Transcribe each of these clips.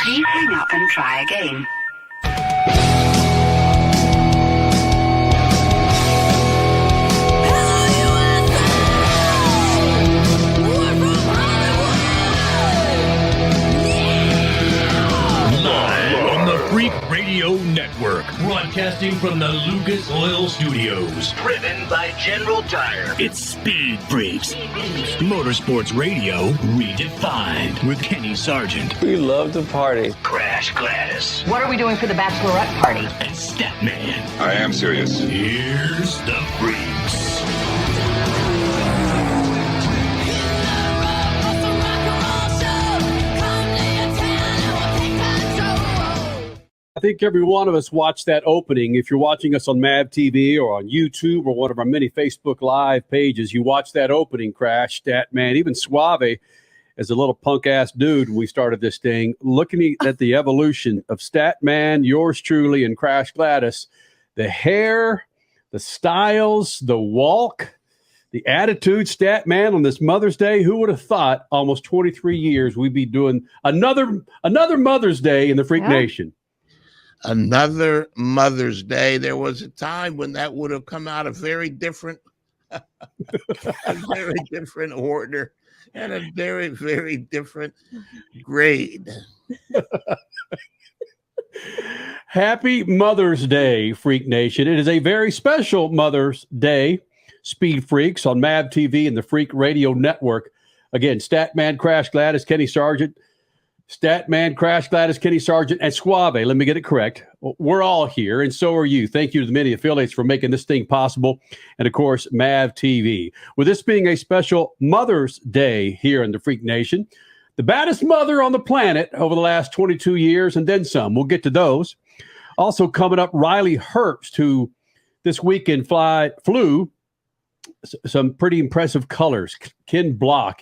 Please hang up and try again. Freak Radio Network, broadcasting from the Lucas Oil Studios. Driven by General Tire. It's Speed Freaks. Motorsports Radio redefined with Kenny Sargent. We love to party. Crash Gladys. What are we doing for the bachelorette party? And Statman. I am serious. Here's the Freaks. I think every one of us watched that opening. If you're watching us on MAV TV or on YouTube or one of our many Facebook Live pages, you watch that opening, Crash, Statman, even Suave, as a little punk-ass dude when we started this thing, looking at the evolution of Statman, yours truly, and Crash Gladys. The hair, the styles, the walk, the attitude, Statman, on this Mother's Day. Who would have thought almost 23 years we'd be doing another Mother's Day in the Freak Nation? Another Mother's Day. There was a time when that would have come out a very different, a very different order and a very, very different grade. Happy Mother's Day, Freak Nation. It is a very special Mother's Day. Speed Freaks on MAV TV and the Freak Radio Network. Again, Statman, Crash Gladys, Kenny Sargent. Statman, Crash Gladys, Kenny Sargent, and Suave. Let me get it correct. We're all here, and so are you. Thank you to the many affiliates for making this thing possible. And, of course, MAV TV. With this being a special Mother's Day here in the Freak Nation, the baddest mother on the planet over the last 22 years and then some. We'll get to those. Also coming up, Riley Herbst, who this weekend flew some pretty impressive colors. Ken Block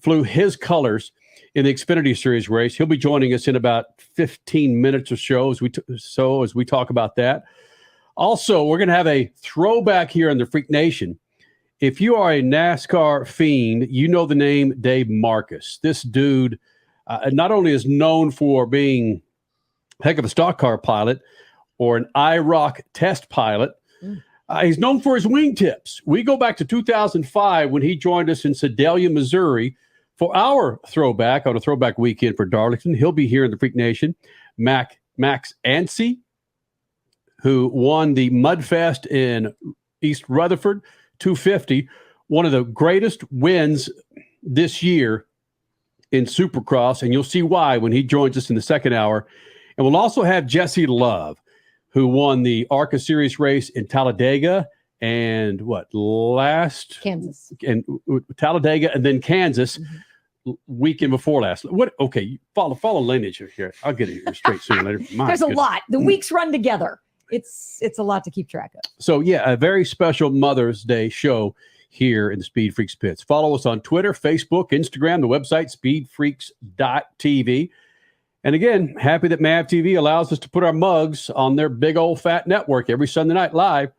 flew his colors in the Xfinity Series race. He'll be joining us in about 15 minutes or so as we talk about that. Also, we're going to have a throwback here in the Freak Nation. If you are a NASCAR fiend, you know the name Dave Marcis. This dude not only is known for being a heck of a stock car pilot or an IROC test pilot, he's known for his wingtips. We go back to 2005 when he joined us in Sedalia, Missouri, for our throwback on a throwback weekend for Darlington. He'll be here in the Freak Nation. Max Antsie, who won the Mudfest in East Rutherford, 250, one of the greatest wins this year in Supercross, and you'll see why when he joins us in the second hour. And we'll also have Jesse Love, who won the ARCA Series race in Talladega and Kansas, and Talladega, and then Kansas. Weekend before last. What? Okay, follow lineage here. I'll get it here straight sooner or later. There's a lot. The weeks run together. It's a lot to keep track of. So yeah, a very special Mother's Day show here in the Speed Freaks pits. Follow us on Twitter, Facebook, Instagram, the website speedfreaks.tv. And again, happy that MAV TV allows us to put our mugs on their big old fat network every Sunday night live,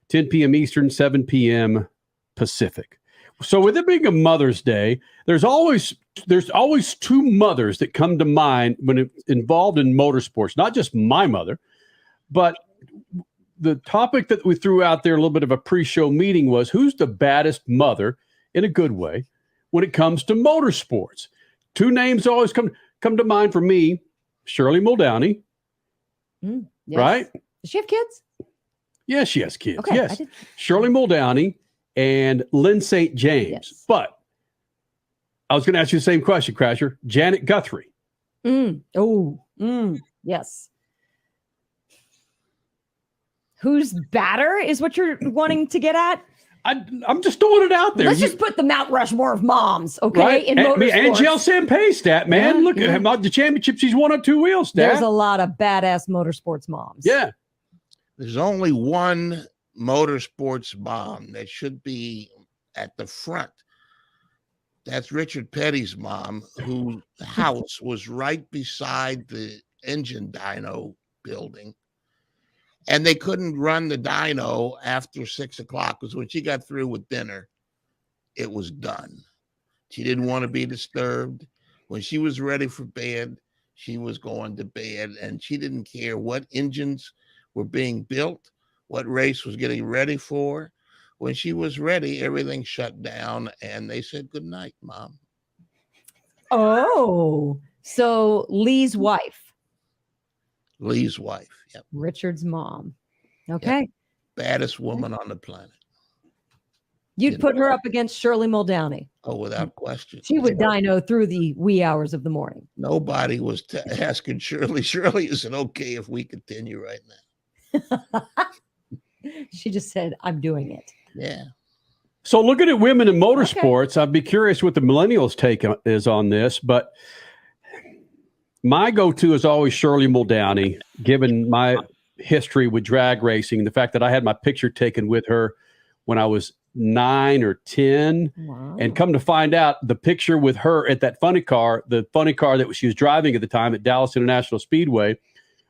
10 p.m. Eastern, 7 p.m. Pacific. So with it being a Mother's Day, there's always two mothers that come to mind when it's involved in motorsports. Not just my mother, but the topic that we threw out there, a little bit of a pre-show meeting, was who's the baddest mother in a good way when it comes to motorsports. Two names always come to mind for me: Shirley Muldowney, yes. Right? Does she have kids? Yeah, she has kids. Okay, yes, Shirley Muldowney and Lynn St. James. Yes. But I was going to ask you the same question, Crasher. Janet Guthrie. Yes. Who's badder is what you're wanting to get at? I'm just throwing it out there. Let's just put the Mount Rushmore of moms, okay? Right? In motorsports. Angel Sampay, Stat, man. Yeah, Look at the championship. She's won on two wheels, Stat. There's a lot of badass motorsports moms. Yeah. There's only one motorsports mom that should be at the front. That's Richard Petty's mom, whose house was right beside the engine dyno building. And they couldn't run the dyno after 6 o'clock, because when she got through with dinner, it was done. She didn't want to be disturbed. When she was ready for bed, she was going to bed, and she didn't care what engines were being built, what race was getting ready for. When she was ready, everything shut down, and they said, "Good night, Mom." Oh, so Lee's wife, Lee's wife. Yep. Richard's mom. Okay. Yep. Baddest woman on the planet. You'd put her up against Shirley Muldowney. Oh, without question. She would dino through the wee hours of the morning. Nobody was asking Shirley. Shirley, is it okay if we continue right now? She just said, "I'm doing it." Yeah. So looking at women in motorsports, I'd be curious what the millennials' take is on this, but my go-to is always Shirley Muldowney, given my history with drag racing, the fact that I had my picture taken with her when I was 9 or 10. Wow. And come to find out, the picture with her at that funny car, the funny car that she was driving at the time at Dallas International Speedway,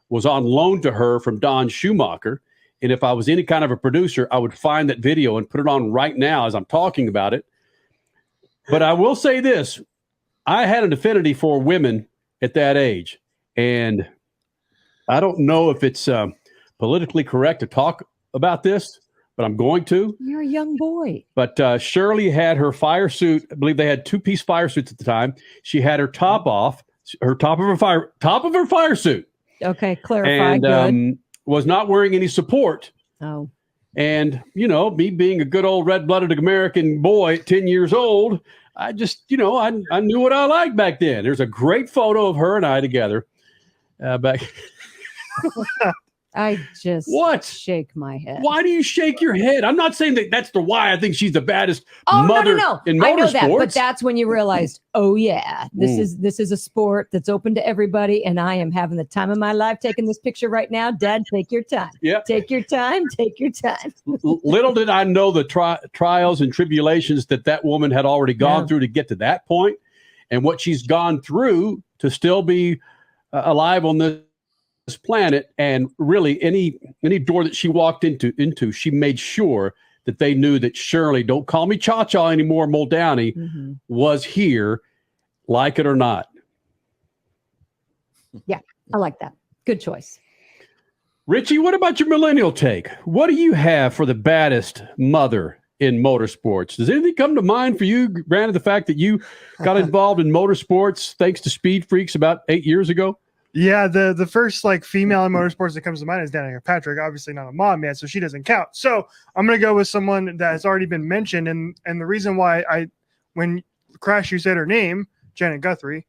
was on loan to her from Don Schumacher. And if I was any kind of a producer, I would find that video and put it on right now as I'm talking about it. But I will say this, I had an affinity for women at that age. And I don't know if it's politically correct to talk about this, but I'm going to. You're a young boy. But Shirley had her fire suit. I believe they had 2-piece fire suits at the time. She had her top off, her top of her fire suit. Okay, clarify. And good. Was not wearing any support. Oh. And, you know, me being a good old red-blooded American boy at 10 years old, I just, you know, I knew what I liked back then. There's a great photo of her and I together back. I just What? shake my head. Why do you shake your head? I'm not saying that that's the why I think she's the baddest Oh, mother no. in I know that, motorsports. but that's when you realized, oh yeah, this is a sport that's open to everybody, and I am having the time of my life taking this picture right now. Dad, take your time. Yep. Take your time. Take your time. Little did I know the trials and tribulations that woman had already gone through to get to that point, and what she's gone through to still be alive on this planet. And really any door that she walked into, she made sure that they knew that Shirley, don't call me Cha-Cha anymore, Muldowney, was here, like it or not. Yeah, I like that. Good choice. Richie, what about your millennial take? What do you have for the baddest mother in motorsports? Does anything come to mind for you, granted the fact that you got involved in motorsports thanks to SpeedFreaks about 8 years ago? Yeah, the first like female in motorsports that comes to mind is Danica Patrick. Obviously not a mom yet, so she doesn't count. So I'm gonna go with someone that has already been mentioned, and the reason why when Crash you said her name, Janet Guthrie,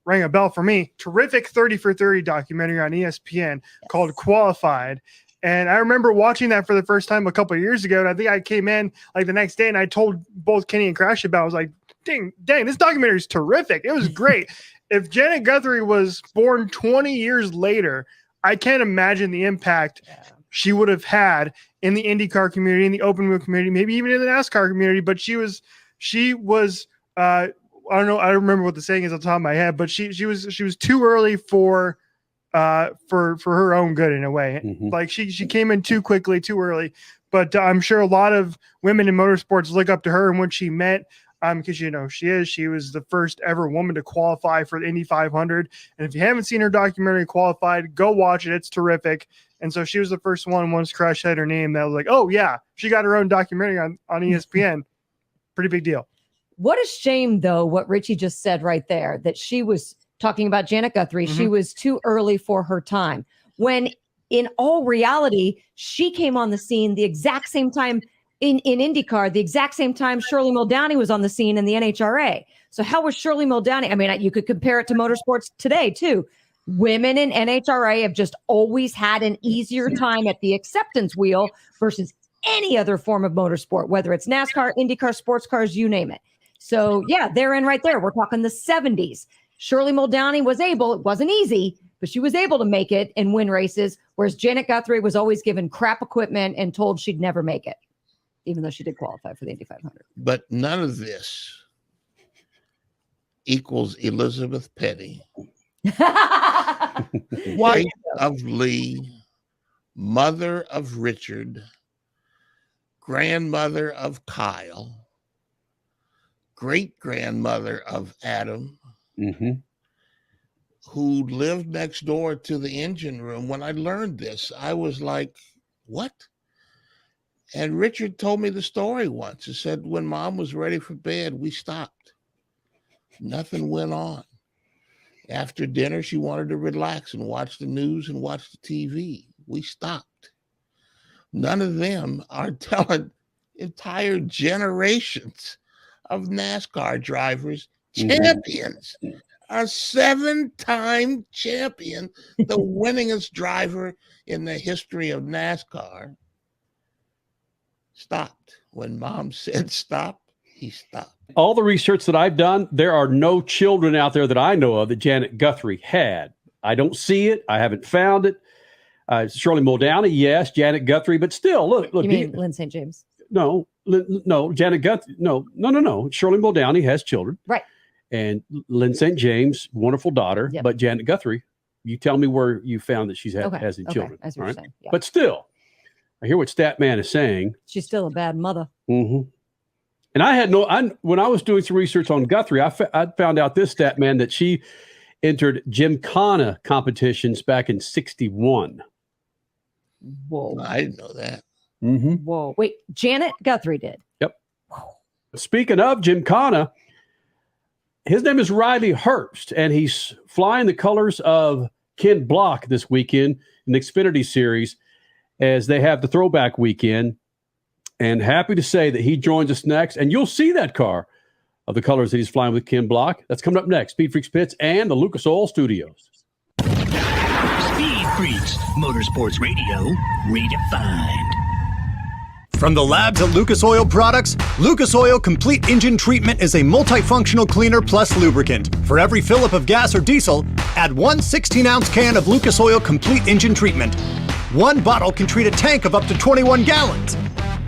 rang a bell for me. Terrific 30 for 30 documentary on ESPN called Qualified. And I remember watching that for the first time a couple of years ago. And I think I came in like the next day and I told both Kenny and Crash about it. I was like, dang, this documentary is terrific. It was great. If Janet Guthrie was born 20 years later, I can't imagine the impact she would have had in the IndyCar community, in the open wheel community, maybe even in the NASCAR community. But she was I don't know. I don't remember what the saying is on top of my head, but she was too early for her own good in a way. Like she came in too quickly, too early. But I'm sure a lot of women in motorsports look up to her and what she meant. Because she was the first ever woman to qualify for the Indy 500. And if you haven't seen her documentary Qualified, go watch it. It's terrific. And so she was the first one once Crash said her name that was like, oh yeah, she got her own documentary on ESPN. Pretty big deal. What a shame, though, what Richie just said right there, that she was talking about Janet Guthrie. She was too early for her time. When in all reality, she came on the scene the exact same time in IndyCar, the exact same time Shirley Muldowney was on the scene in the NHRA. So how was Shirley Muldowney? I mean, you could compare it to motorsports today, too. Women in NHRA have just always had an easier time at the acceptance wheel versus any other form of motorsport, whether it's NASCAR, IndyCar, sports cars, you name it. So, yeah, they're in right there. We're talking the 70s. Shirley Muldowney was able, it wasn't easy, but she was able to make it and win races, whereas Janet Guthrie was always given crap equipment and told she'd never make it, even though she did qualify for the Indy 500. But none of this equals Elizabeth Petty, wife of Lee, mother of Richard, grandmother of Kyle, great-grandmother of Adam, who lived next door to the engine room. When I learned this, I was like, what? And Richard told me the story once. He said, when Mom was ready for bed, we stopped. Nothing went on. After dinner, she wanted to relax and watch the news and watch the TV. We stopped. None of them are telling entire generations of NASCAR drivers, champions, a 7-time champion, the winningest driver in the history of NASCAR, stopped. When Mom said stop, he stopped. All the research that I've done, there are no children out there that I know of that Janet Guthrie had. I don't see it. I haven't found it. Shirley Muldowney, yes. Janet Guthrie, but still, look. You mean Lynn St. James? No, Janet Guthrie. No. Shirley Muldowney has children. Right. And Lynn St. James, wonderful daughter. Yep. But Janet Guthrie, you tell me where you found that she's has children. That's what you're saying. Yeah. But still, I hear what Statman is saying. She's still a bad mother. Mm-hmm. And when I was doing some research on Guthrie, I found out this Statman that she entered Gymkhana competitions back in '61. Whoa. I didn't know that. Mm-hmm. Whoa. Wait, Janet Guthrie did. Yep. Whoa. Speaking of Gymkhana, his name is Riley Herbst, and he's flying the colors of Ken Block this weekend in the Xfinity Series as they have the Throwback Weekend. And happy to say that he joins us next. And you'll see that car of the colors that he's flying with Ken Block. That's coming up next. Speed Freaks Pits and the Lucas Oil Studios. Speed Freaks, Motorsports Radio, redefined. From the labs at Lucas Oil Products, Lucas Oil Complete Engine Treatment is a multifunctional cleaner plus lubricant. For every fill-up of gas or diesel, add one 16-ounce can of Lucas Oil Complete Engine Treatment. One bottle can treat a tank of up to 21 gallons.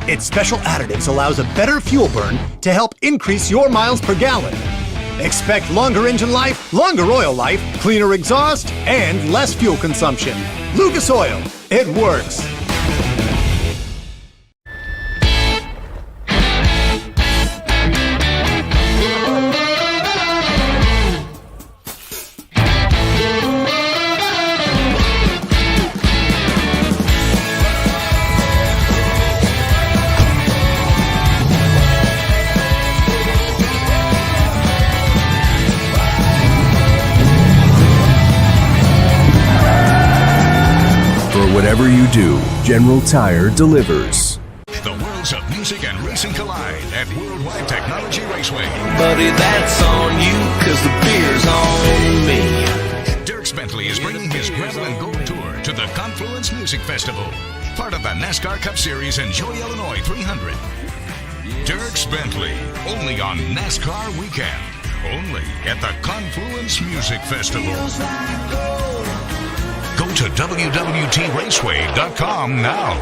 Its special additives allows a better fuel burn to help increase your miles per gallon. Expect longer engine life, longer oil life, cleaner exhaust, and less fuel consumption. Lucas Oil, it works. Whatever you do, General Tire delivers. The worlds of music and racing collide at Worldwide Technology Raceway. Buddy, that's on you, cause the beer's on me. Dierks Bentley is bringing his Gravel and Gold Tour to the Confluence Music Festival, part of the NASCAR Cup Series Enjoy Illinois 300. Dierks Bentley, only on NASCAR Weekend, only at the Confluence Music Festival. Go to www.raceway.com now.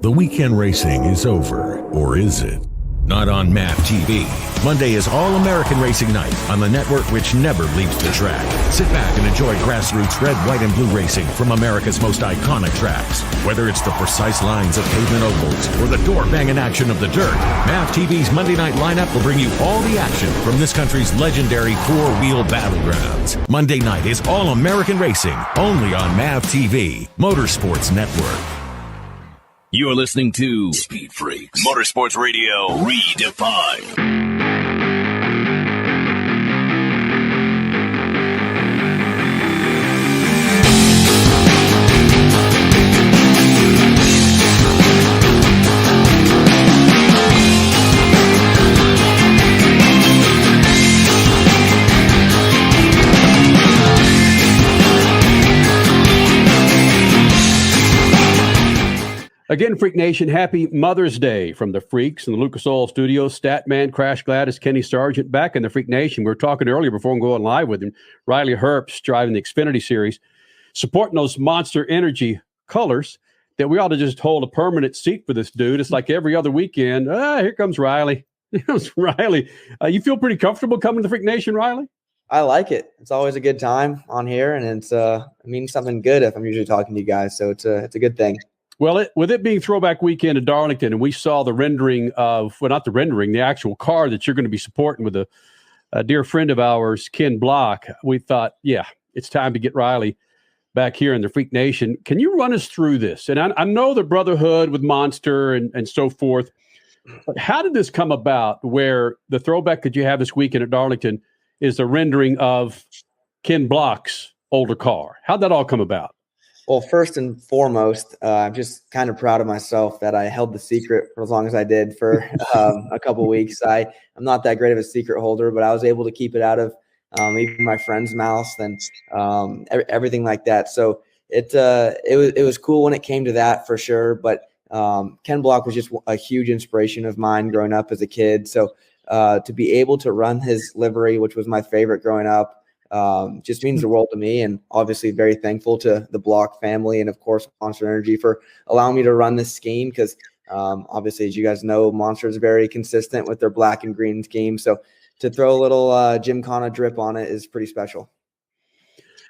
The weekend racing is over, or is it? Not on MAP TV. Monday is All-American Racing Night on the network which never leaves the track. Sit back and enjoy grassroots red, white, and blue racing from America's most iconic tracks. Whether it's the precise lines of pavement ovals or the door-banging action of the dirt, MAP TV's Monday night lineup will bring you all the action from this country's legendary four-wheel battlegrounds. Monday night is All-American Racing, only on MAP TV, Motorsports Network. You're listening to Speed Freaks, Motorsports Radio, redefined. Again, Freak Nation, happy Mother's Day from the Freaks and the Lucas Oil Studios. Statman, Crash Gladys, Kenny Sargent back in the Freak Nation. We were talking earlier before we going live with him. Riley Herbst driving the Xfinity Series, supporting those Monster Energy colors that we ought to just hold a permanent seat for this dude. It's like every other weekend. Here comes Riley. Here comes Riley. You feel pretty comfortable coming to the Freak Nation, Riley? I like it. It's always a good time on here, and it means something good if I'm usually talking to you guys. So it's a good thing. Well, with it being Throwback Weekend in Darlington, and we saw the rendering of, well, not the rendering, the actual car that you're going to be supporting with the a dear friend of ours, Ken Block, we thought, yeah, it's time to get Riley back here in the Freak Nation. Can you run us through this? And I know the brotherhood with Monster and so forth, but how did this come about where the throwback that you have this weekend at Darlington is the rendering of Ken Block's older car? How'd that all come about? Well, first and foremost, I'm just kind of proud of myself that I held the secret for as long as I did for a couple of weeks. I'm not that great of a secret holder, but I was able to keep it out of even my friends' mouths and everything like that. So it was cool when it came to that for sure. But Ken Block was just a huge inspiration of mine growing up as a kid. So to be able to run his livery, which was my favorite growing up, just means the world to me, and obviously very thankful to the Block family and of course Monster Energy for allowing me to run this scheme, because obviously, as you guys know, Monster is very consistent with their black and green scheme, so to throw a little Gymkhana drip on it is pretty special.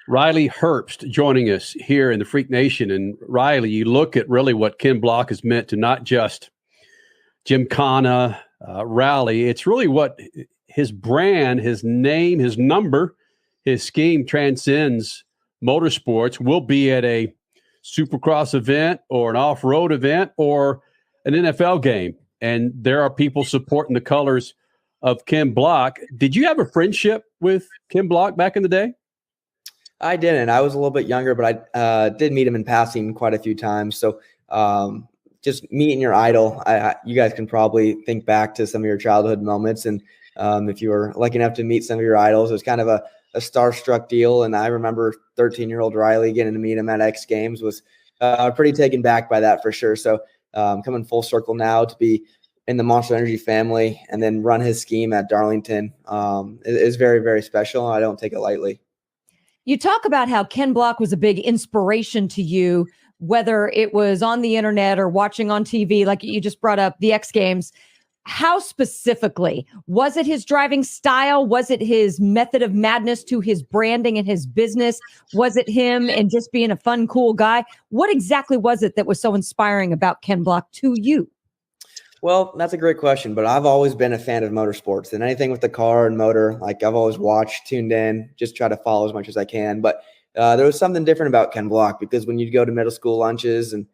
Riley Herbst joining us here in the Freak Nation. And Riley, you look at really what Ken Block has meant to not just Gymkhana rally, it's really what his brand, his name, his number, his scheme transcends motorsports. Will be at a Supercross event or an off-road event or an NFL game. And there are people supporting the colors of Ken Block. Did you have a friendship with Ken Block back in the day? I didn't. I was a little bit younger, but I did meet him in passing quite a few times. So just meeting your idol, you guys can probably think back to some of your childhood moments. And if you were lucky enough to meet some of your idols, it was kind of a starstruck deal. And I remember 13-year-old Riley getting to meet him at X Games, was pretty taken back by that for sure. So coming full circle now to be in the Monster Energy family and then run his scheme at Darlington is very, very special. I don't take it lightly. You talk about how Ken Block was a big inspiration to you, whether it was on the internet or watching on TV, like you just brought up the X Games. How specifically? Was it his driving style? Was it his method of madness to his branding and his business? Was it him and just being a fun, cool guy? What exactly was it that was so inspiring about Ken Block to you? Well, that's a great question, but I've always been a fan of motorsports and anything with the car and motor. Like I've always watched, tuned in, just try to follow as much as I can. But there was something different about Ken Block, because when you'd go to middle school lunches and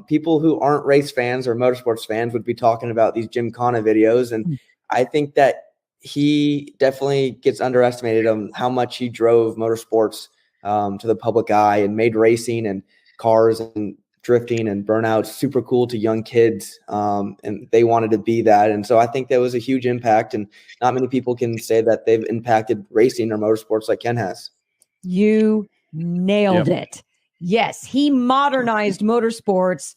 people who aren't race fans or motorsports fans would be talking about these Gymkhana videos. And I think that he definitely gets underestimated on how much he drove motorsports to the public eye and made racing and cars and drifting and burnouts super cool to young kids. And they wanted to be that. And so I think that was a huge impact. And not many people can say that they've impacted racing or motorsports like Ken has. You nailed it. Yes, he modernized motorsports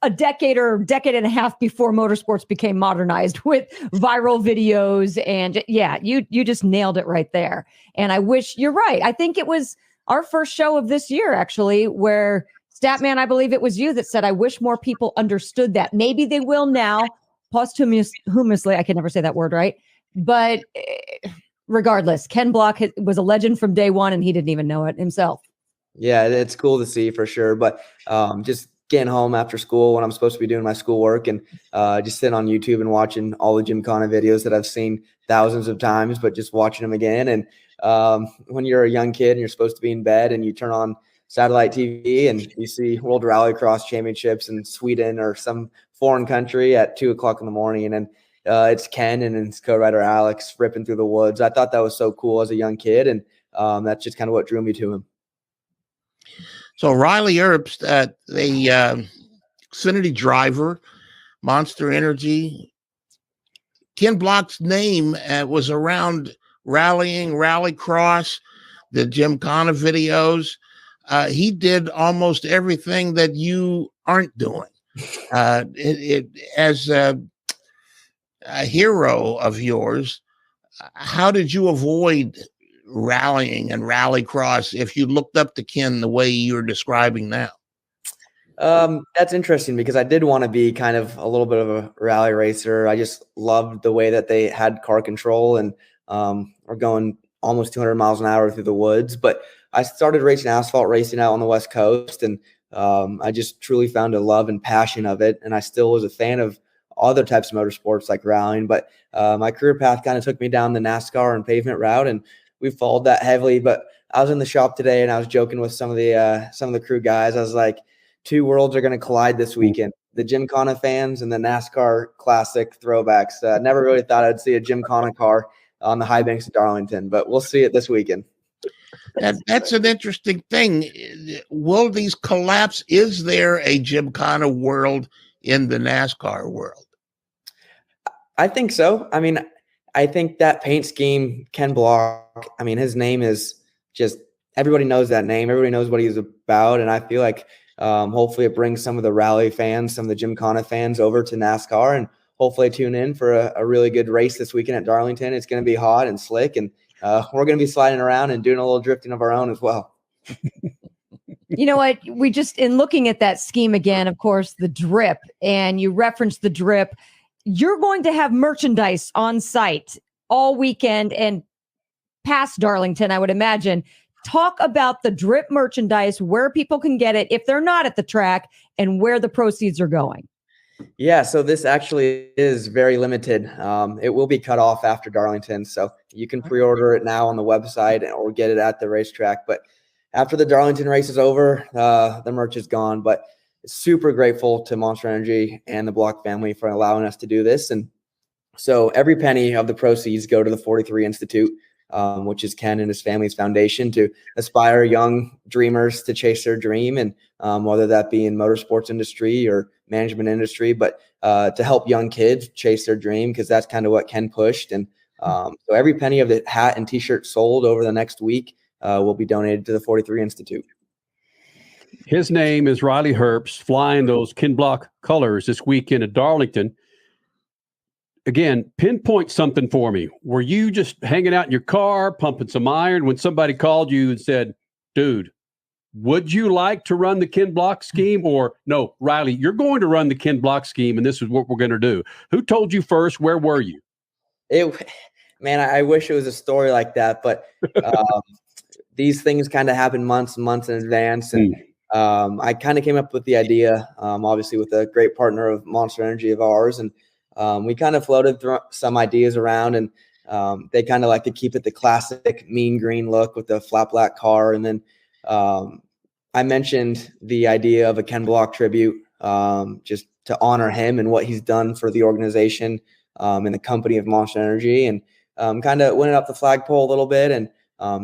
a decade or decade and a half before motorsports became modernized with viral videos. And yeah, you just nailed it right there. And I wish you're right. I think it was our first show of this year, actually, where Statman, I believe it was you that said, I wish more people understood that. Maybe they will now, posthumously. I can never say that word right. But regardless, Ken Block was a legend from day one, and he didn't even know it himself. Yeah, it's cool to see for sure. But just getting home after school when I'm supposed to be doing my schoolwork and just sitting on YouTube and watching all the Gymkhana videos that I've seen thousands of times, but just watching them again. And when you're a young kid and you're supposed to be in bed and you turn on satellite TV and you see World Rallycross Championships in Sweden or some foreign country at 2:00 in the morning, and then it's Ken and his co-writer Alex ripping through the woods. I thought that was so cool as a young kid, and that's just kind of what drew me to him. So Riley Herbst, the Xfinity driver, Monster Energy. Ken Block's name was around rallying, rallycross, the Gymkhana videos. He did almost everything that you aren't doing. As a hero of yours, how did you avoid rallying and rallycross if you looked up to Ken the way you're describing now? That's interesting, because I did want to be kind of a little bit of a rally racer. I just loved the way that they had car control and were going almost 200 miles an hour through the woods. But I started racing asphalt racing out on the West Coast, and I just truly found a love and passion of it. And I still was a fan of other types of motorsports like rallying. But my career path kind of took me down the NASCAR and pavement route, and we followed that heavily. But I was in the shop today and I was joking with some of the crew guys. I was like, two worlds are going to collide this weekend. The Gymkhana fans and the NASCAR Classic throwbacks. Never really thought I'd see a Gymkhana car on the high banks of Darlington, but we'll see it this weekend. That's an interesting thing. Will these collapse? Is there a Gymkhana world in the NASCAR world? I think so. I mean, I think that paint scheme, Ken Block, I mean, his name is just, everybody knows that name. Everybody knows what he's about. And I feel like hopefully it brings some of the rally fans, some of the Gymkhana fans over to NASCAR, and hopefully tune in for a really good race this weekend at Darlington. It's going to be hot and slick, and we're going to be sliding around and doing a little drifting of our own as well. You know what? We just, in looking at that scheme again, of course, the drip, and you referenced the drip, you're going to have merchandise on site all weekend and past Darlington, I would imagine. Talk about the drip merchandise, where people can get it if they're not at the track, and where the proceeds are going. Yeah, so this actually is very limited. It will be cut off after Darlington, so you can pre-order it now on the website or get it at the racetrack. But after the Darlington race is over, the merch is gone. But super grateful to Monster Energy and the Block family for allowing us to do this. And so every penny of the proceeds go to the 43 Institute, which is Ken and his family's foundation to aspire young dreamers to chase their dream, and whether that be in motorsports industry or management industry, but to help young kids chase their dream, because that's kind of what Ken pushed. And so every penny of the hat and t-shirt sold over the next week will be donated to the 43 Institute. His name is Riley Herbst, flying those Ken Block colors this weekend at Darlington. Again, pinpoint something for me. Were you just hanging out in your car, pumping some iron, when somebody called you and said, dude, would you like to run the Ken Block scheme? Or no, Riley, you're going to run the Ken Block scheme, and this is what we're going to do. Who told you first? Where were you? Man, I wish it was a story like that, but these things kind of happen months and months in advance. And I kind of came up with the idea, obviously with a great partner of Monster Energy of ours. And we kind of floated through some ideas around, and they kind of like to keep it the classic mean green look with the flat black car. And then I mentioned the idea of a Ken Block tribute, just to honor him and what he's done for the organization and the company of Monster Energy, and kind of went up the flagpole a little bit, and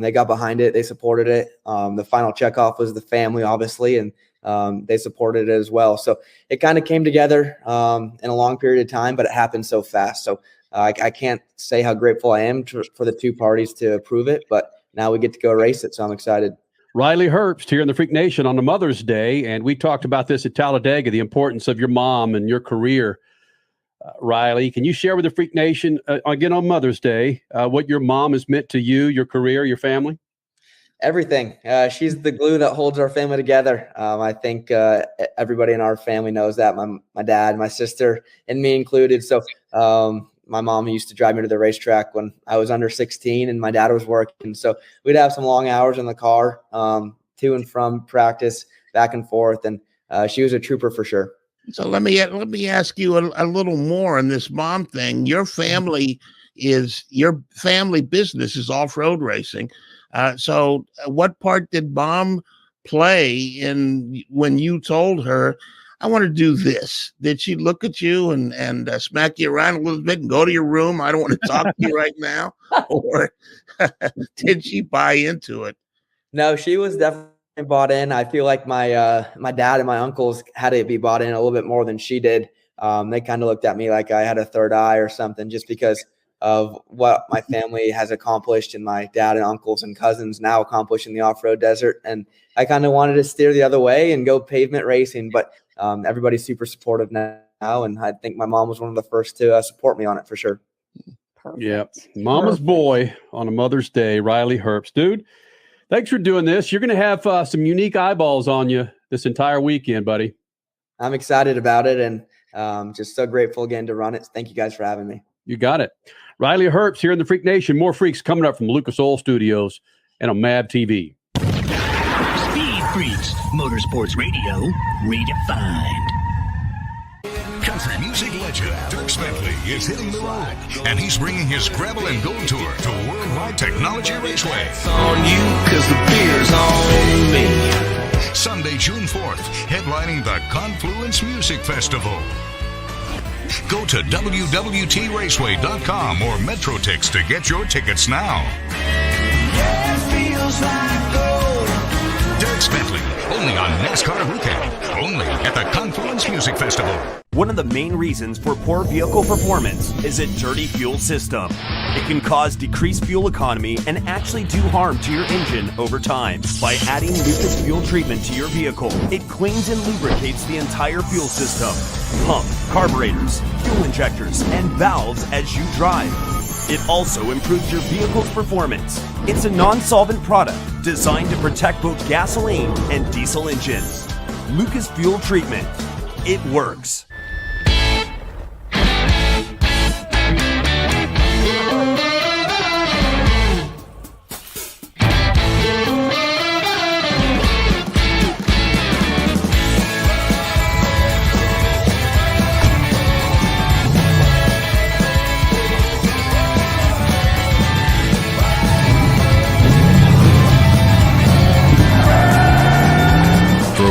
they got behind it. They supported it. The final checkoff was the family, obviously, and they supported it as well. So it kind of came together in a long period of time, but it happened so fast. So I can't say how grateful I am for the two parties to approve it, but now we get to go race it. So I'm excited. Riley Herbst here in the Freak Nation on the Mother's Day. And we talked about this at Talladega, the importance of your mom and your career. Riley, can you share with the Freak Nation again on Mother's Day, what your mom has meant to you, your career, your family? Everything. She's the glue that holds our family together. I think everybody in our family knows that. My dad, my sister, and me included. So my mom used to drive me to the racetrack when I was under 16 and my dad was working. So we'd have some long hours in the car, to and from practice, back and forth. And she was a trooper for sure. So let me ask you a little more on this mom thing. Your family business is off-road racing. So what part did mom play in when you told her, I want to do this? Did she look at you and smack you around a little bit and go to your room? I don't want to talk to you right now. Or did she buy into it? No, she was definitely bought in. I feel like my dad and my uncles had to be bought in a little bit more than she did. They kind of looked at me like I had a third eye or something, just because of what my family has accomplished and my dad and uncles and cousins now accomplish in the off-road desert. And I kind of wanted to steer the other way and go pavement racing, but everybody's super supportive now. And I think my mom was one of the first to support me on it for sure. Perfect. Yeah. Mama's boy on a Mother's Day, Riley Herbst. Dude, thanks for doing this. You're going to have some unique eyeballs on you this entire weekend, buddy. I'm excited about it, and just so grateful again to run it. Thank you guys for having me. You got it. Riley Herbst here in the Freak Nation. More freaks coming up from Lucas Oil Studios and on MAV TV. Speed Freaks, Motorsports Radio, redefined. Country music legend Dirk Bentley is hitting the road, and he's bringing his Gravel and Gold Tour to Worldwide Technology Raceway. It's on you, cause the beer's on me. Sunday, June 4th, headlining the Confluence Music Festival. Go to www.traceway.com or MetroTix to get your tickets now. Yeah, it feels like gold. Dirk Bentley, only on NASCAR Weekend, only at the Confluence Music Festival. One of the main reasons for poor vehicle performance is a dirty fuel system. It can cause decreased fuel economy and actually do harm to your engine over time. By adding Lucas Fuel Treatment to your vehicle, it cleans and lubricates the entire fuel system, pump, carburetors, fuel injectors, and valves as you drive. It also improves your vehicle's performance. It's a non-solvent product designed to protect both gasoline and diesel engines. Lucas Fuel Treatment. It works.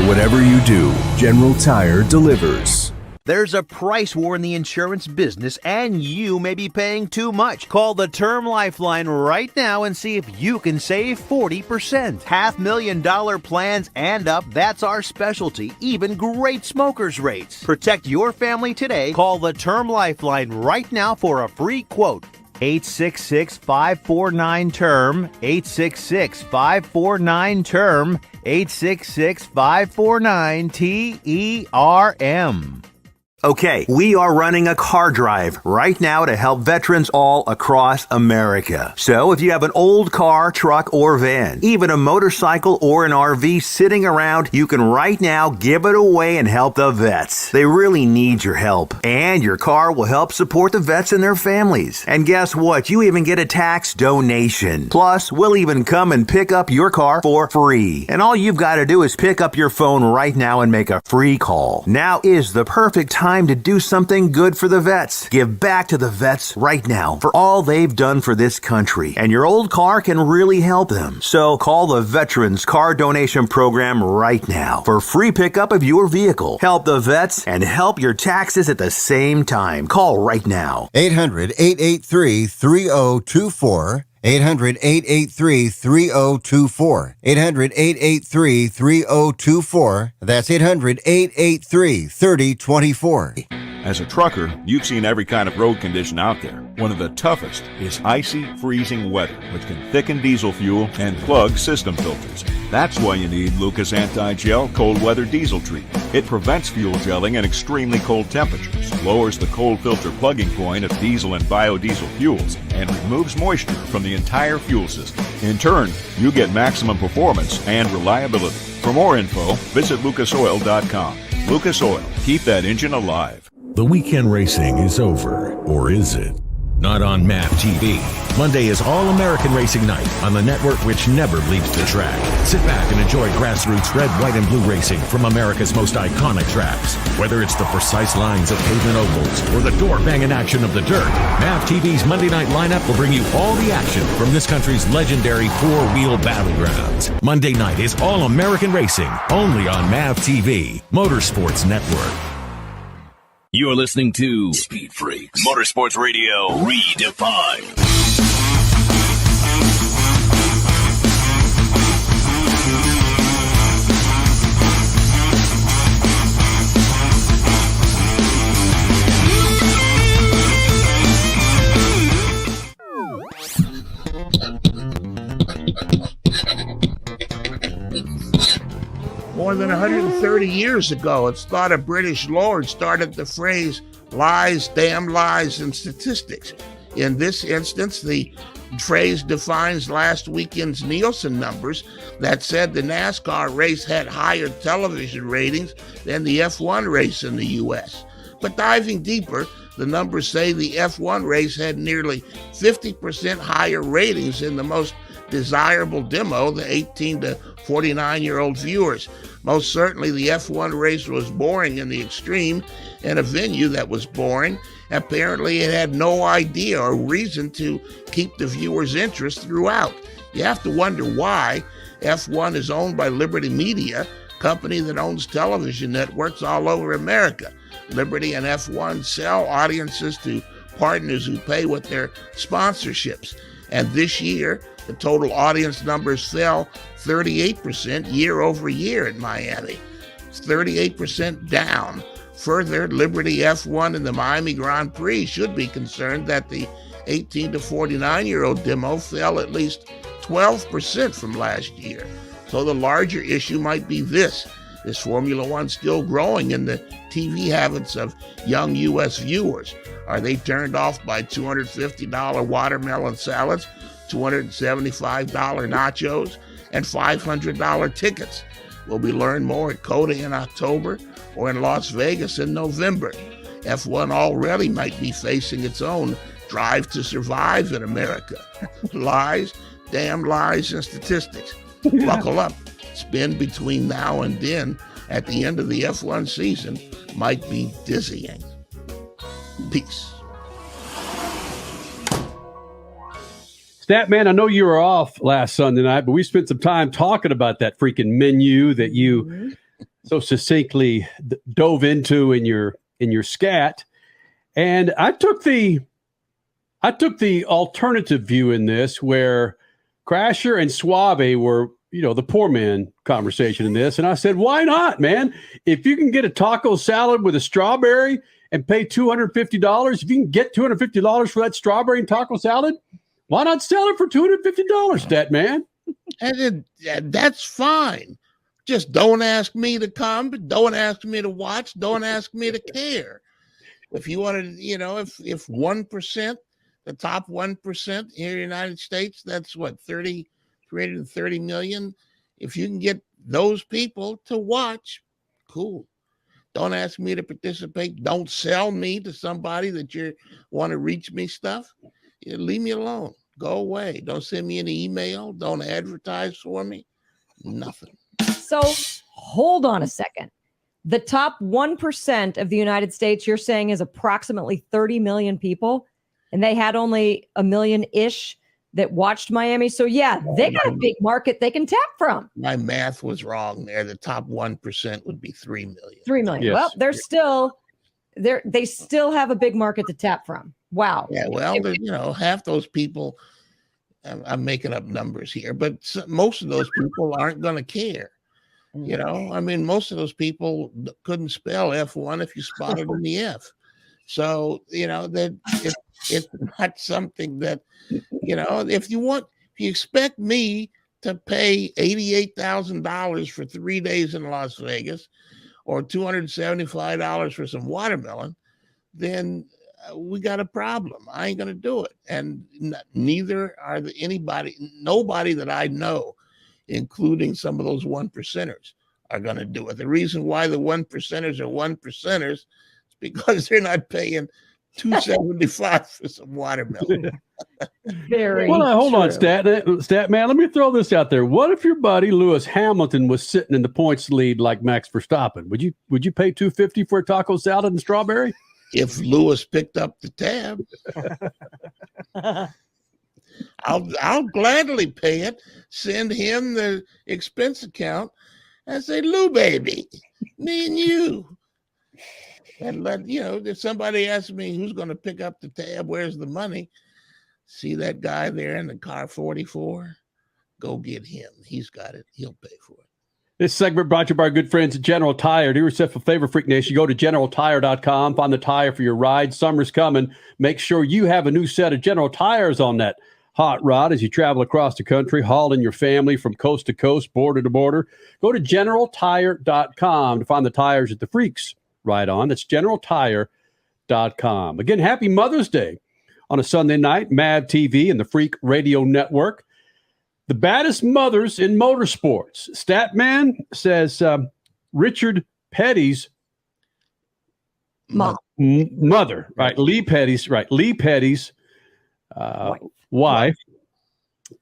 Whatever you do, General Tire delivers. There's a price war in the insurance business, and you may be paying too much. Call the Term Lifeline right now and see if you can save 40%. $500,000 plans and up, that's our specialty. Even great smokers rates. Protect your family today. Call the Term Lifeline right now for a free quote. 866-549-TERM, 866-549-TERM, 866-549-TERM. Okay, we are running a car drive right now to help veterans all across America. So if you have an old car, truck, or van, even a motorcycle or an RV sitting around, you can right now give it away and help the vets. They really need your help. And your car will help support the vets and their families. And guess what? You even get a tax donation. Plus, we'll even come and pick up your car for free. And all you've got to do is pick up your phone right now and make a free call. Now is the perfect time to do something good for the vets. Give back to the vets right now for all they've done for this country. And your old car can really help them. So call the Veterans Car Donation Program right now for free pickup of your vehicle. Help the vets and help your taxes at the same time. Call right now. 800-883-3024. 800-883-3024. 800-883-3024. That's 800-883-3024. As a trucker, you've seen every kind of road condition out there. One of the toughest is icy, freezing weather, which can thicken diesel fuel and plug system filters. That's why you need Lucas Anti-Gel Cold Weather Diesel Treatment. It prevents fuel gelling at extremely cold temperatures, lowers the cold filter plugging point of diesel and biodiesel fuels, and removes moisture from the entire fuel system. In turn, you get maximum performance and reliability. For more info, visit lucasoil.com. Lucas Oil. Keep that engine alive. The weekend racing is over, or is it? Not on MAP TV. Monday is All-American Racing Night on the network which never leaves the track. Sit back and enjoy grassroots red, white, and blue racing from America's most iconic tracks. Whether it's the precise lines of pavement ovals or the door-banging action of the dirt, MAP TV's Monday night lineup will bring you all the action from this country's legendary four-wheel battlegrounds. Monday night is All-American Racing, only on MAP TV, Motorsports Network. You're listening to Speed Freaks, Motorsports Radio Redefined. More than 130 years ago, it's thought a British lord started the phrase lies, damn lies, and statistics. In this instance, the phrase defines last weekend's Nielsen numbers that said the NASCAR race had higher television ratings than the F1 race in the U.S. But diving deeper, the numbers say the F1 race had nearly 50% higher ratings than the most desirable demo the 18 to 49-year-old viewers. Most certainly the F1 race was boring in the extreme, in a venue that was boring. Apparently it had no idea or reason to keep the viewers' interest throughout. You have to wonder why. F1 is owned by Liberty Media, company that owns television networks all over America. Liberty and F1 sell audiences to partners who pay with their sponsorships. And this year, the total audience numbers fell 38% year over year in Miami. It's 38% down. Further, Liberty F1 and the Miami Grand Prix should be concerned that the 18 to 49-year-old demo fell at least 12% from last year. So the larger issue might be this. Is Formula One still growing in the TV habits of young U.S. viewers? Are they turned off by $250 watermelon salads, $275 nachos, and $500 tickets? Will we learn more at COTA in October or in Las Vegas in November? F1 already might be facing its own drive to survive in America. Lies, damn lies, and statistics. Buckle up. Spin between now and then at the end of the F1 season might be dizzying. Peace. Statman, I know you were off last Sunday night, but we spent some time talking about that freaking menu that you so succinctly dove into in your scat. And I took the alternative view in this, where Crasher and Suave were, the poor man conversation in this. And I said, why not, man? If you can get a taco salad with a strawberry and pay $250, if you can get $250 for that strawberry and taco salad, why not sell it for $250, Stat Man? And that's fine. Just don't ask me to come, don't ask me to watch, don't ask me to care. If you want to, if 1%, the top 1% here in the United States, that's what, 330 million. If you can get those people to watch, cool. Don't ask me to participate. Don't sell me to somebody that you want to reach me stuff. Leave me alone. Go away. Don't send me an email. Don't advertise for me. Nothing. So hold on a second. The top 1% of the United States, you're saying, is approximately 30 million people, and they had only a million-ish that watched Miami. So yeah, they got a big market they can tap from. My math was wrong there. The top 1% would be 3 million. 3 million. Yes. Well, they still have a big market to tap from. Wow. Yeah, well, half those people, I'm making up numbers here, but most of those people aren't going to care. Most of those people couldn't spell F1 if you spotted in the F. So, that it's not something that, if you expect me to pay $88,000 for 3 days in Las Vegas or $275 for some watermelon, then we got a problem. I ain't going to do it. And neither are nobody that I know, including some of those 1%ers, are going to do it. The reason why the 1%ers are 1%ers is because they're not paying $275 for some watermelon. Very hold on, Stat Man. Let me throw this out there. What if your buddy Lewis Hamilton was sitting in the points lead like Max Verstappen? Would you pay $250 for a taco salad and strawberry? If Lewis picked up the tab, I'll gladly pay it. Send him the expense account and say, Lou, baby, me and you. And if somebody asks me who's going to pick up the tab, where's the money? See that guy there in the car 44? Go get him. He's got it. He'll pay for it. This segment brought to you by our good friends at General Tire. Do yourself a favor, Freak Nation. Go to GeneralTire.com. Find the tire for your ride. Summer's coming. Make sure you have a new set of General Tires on that hot rod as you travel across the country, hauling your family from coast to coast, border to border. Go to GeneralTire.com to find the tires that the freaks ride on. That's GeneralTire.com. Again, happy Mother's Day on a Sunday night. MAV TV and the Freak Radio Network. The baddest mothers in motorsports. Statman says Richard Petty's mother, right? Lee Petty's wife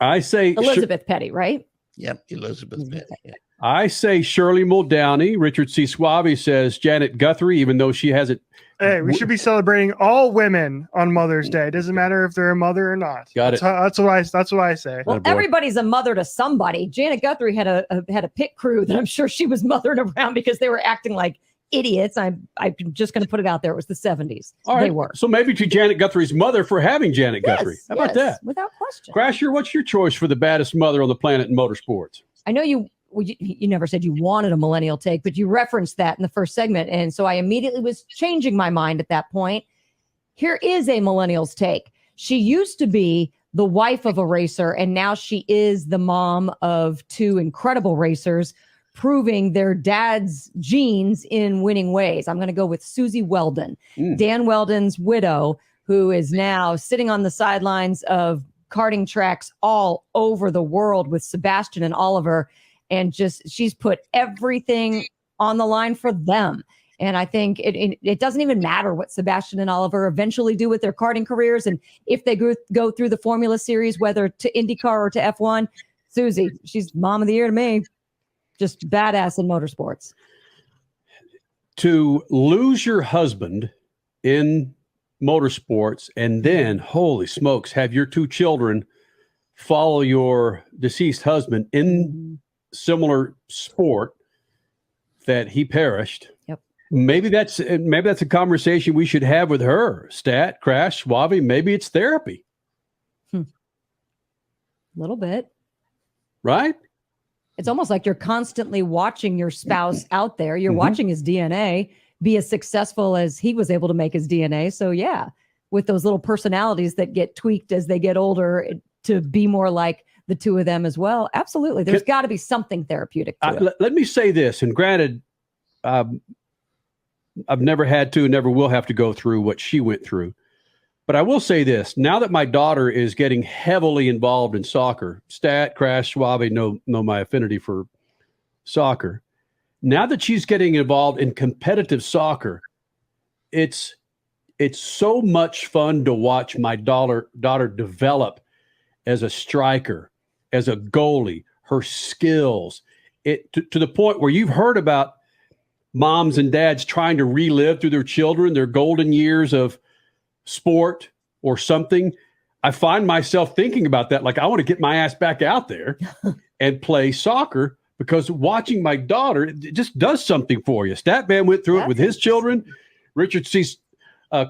I say Elizabeth Petty, right? Yep, Elizabeth Petty. Yeah. I say Shirley Muldowney. Richard C. Suave says Janet Guthrie, even though she hasn't. Hey, we should be celebrating all women on Mother's Day. It doesn't matter if they're a mother or not. Got it. That's what I say. Well, everybody's a mother to somebody. Janet Guthrie had a pit crew that I'm sure she was mothering around because they were acting like idiots. I'm just going to put it out there. It was the 70s. All right. They were. So maybe to Janet Guthrie's mother for having Janet Guthrie. How about that? Without question. Crasher, what's your choice for the baddest mother on the planet in motorsports? I know you never said you wanted a millennial take, but you referenced that in the first segment. And so I immediately was changing my mind at that point. Here is a millennial's take. She used to be the wife of a racer, and now she is the mom of two incredible racers, proving their dad's genes in winning ways. I'm going to go with Susie Weldon, Dan Weldon's widow, who is now sitting on the sidelines of karting tracks all over the world with Sebastian and Oliver. And she's put everything on the line for them. And I think it doesn't even matter what Sebastian and Oliver eventually do with their karting careers. And if they go through the Formula Series, whether to IndyCar or to F1, Susie, she's mom of the year to me. Just badass in motorsports. To lose your husband in motorsports and then, holy smokes, have your two children follow your deceased husband in similar sport that he perished. Yep. Maybe that's a conversation we should have with her. Stat, Crash, Suave. Maybe it's therapy. A little bit. Right? It's almost like you're constantly watching your spouse out there. You're watching his DNA be as successful as he was able to make his DNA. So yeah, with those little personalities that get tweaked as they get older to be more like the two of them as well. Absolutely. There's got to be something therapeutic to it. Let me say this, and granted, I've never had to, never will have to go through what she went through. But I will say this, now that my daughter is getting heavily involved in soccer, Stat, Crash, Suave know my affinity for soccer. Now that she's getting involved in competitive soccer, it's so much fun to watch my daughter develop as a striker, as a goalie, her skills, to the point where you've heard about moms and dads trying to relive through their children their golden years of sport or something. I find myself thinking about that. Like, I want to get my ass back out there and play soccer, because watching my daughter, it just does something for you. Statman went through it with his children. Richard sees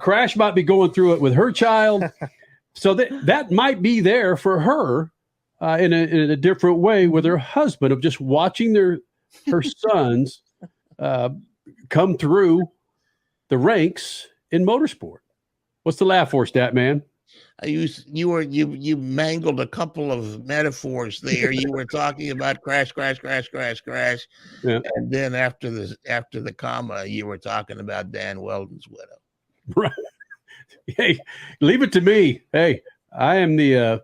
Crash might be going through it with her child. So that might be there for her in a different way with her husband, of just watching her sons come through the ranks in motorsport. What's the laugh for, Statman? You mangled a couple of metaphors there. You were talking about crash, yeah. And then after the comma, you were talking about Dan Weldon's widow. Right. Hey, leave it to me. Hey, I am the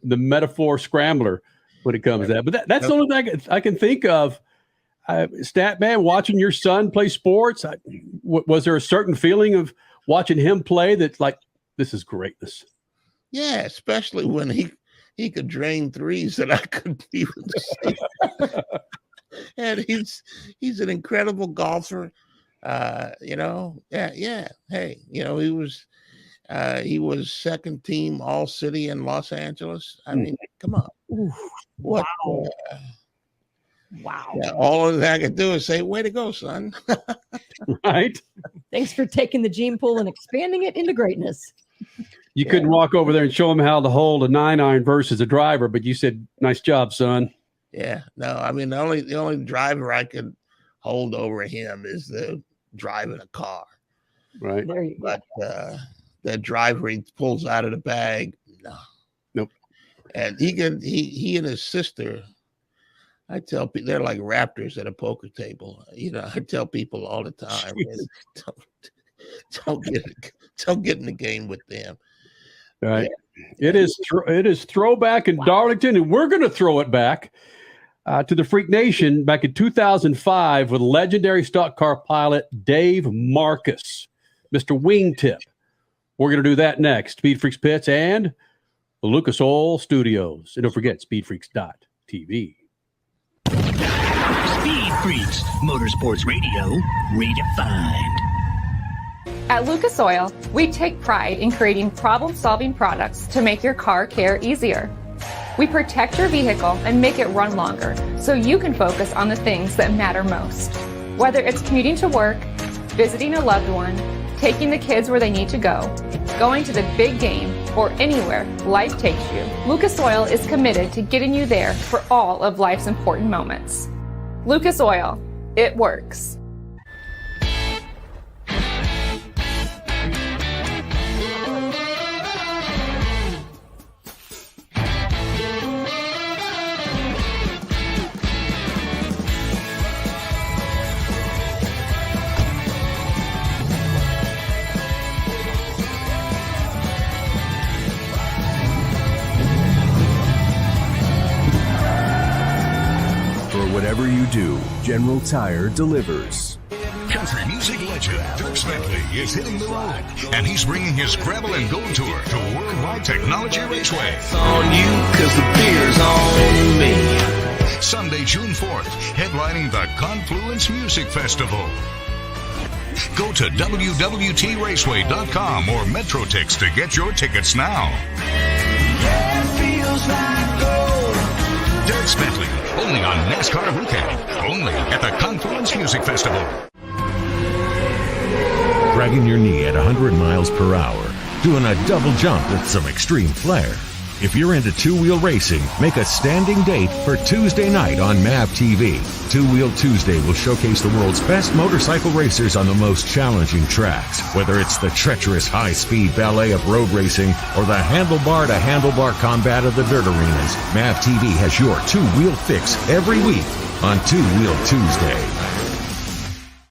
metaphor scrambler when it comes to that. But that's the only thing I can think of. Statman, watching your son play sports, was there a certain feeling of watching him play that's like, this is greatness? Yeah, especially when he could drain threes that I couldn't even see. And he's an incredible golfer. Yeah. Hey, he was second team all city in Los Angeles. I mean, come on. Ooh, what? Wow. Yeah, all of that I could do is say, way to go, son. Right. Thanks for taking the gene pool and expanding it into greatness. You couldn't walk over there and show him how to hold a 9-iron versus a driver, but you said, nice job, son. Yeah. No, I mean, the only driver I could hold over him is the driving a car. Right. There you go. But that driver he pulls out of the bag, no. Nope. And he and his sister, I tell people they're like raptors at a poker table. I tell people all the time, don't get in the game with them. Right. Yeah. It is throwback in Darlington, and we're going to throw it back to the Freak Nation back in 2005 with legendary stock car pilot Dave Marcis, Mr. Wingtip. We're going to do that next. Speed Freaks Pits, and the Lucas Oil Studios. And don't forget, SpeedFreaks.tv. Speed Freaks, Motorsports Radio, redefined. At Lucas Oil, we take pride in creating problem-solving products to make your car care easier. We protect your vehicle and make it run longer so you can focus on the things that matter most. Whether it's commuting to work, visiting a loved one, taking the kids where they need to go, going to the big game, or anywhere life takes you, Lucas Oil is committed to getting you there for all of life's important moments. Lucas Oil, it works. Whatever you do, General Tire delivers. Country music legend Dirk Bentley is hitting the road, and he's bringing his Gravel and Gold Tour to Worldwide Technology Raceway. It's on you, cause the beer's on me. Sunday, June 4th, headlining the Confluence Music Festival. Go to www.traceway.com or MetroTix to get your tickets now. Yeah, it feels like gold. Dirk Bentley, only on NASCAR Weekend, only at the Confluence Music Festival. Dragging your knee at 100 miles per hour, doing a double jump with some extreme flair. If you're into two-wheel racing, make a standing date for Tuesday night on MAV TV. Two-Wheel Tuesday will showcase the world's best motorcycle racers on the most challenging tracks. Whether it's the treacherous high-speed ballet of road racing or the handlebar-to-handlebar combat of the dirt arenas, MAV TV has your two-wheel fix every week on Two-Wheel Tuesday.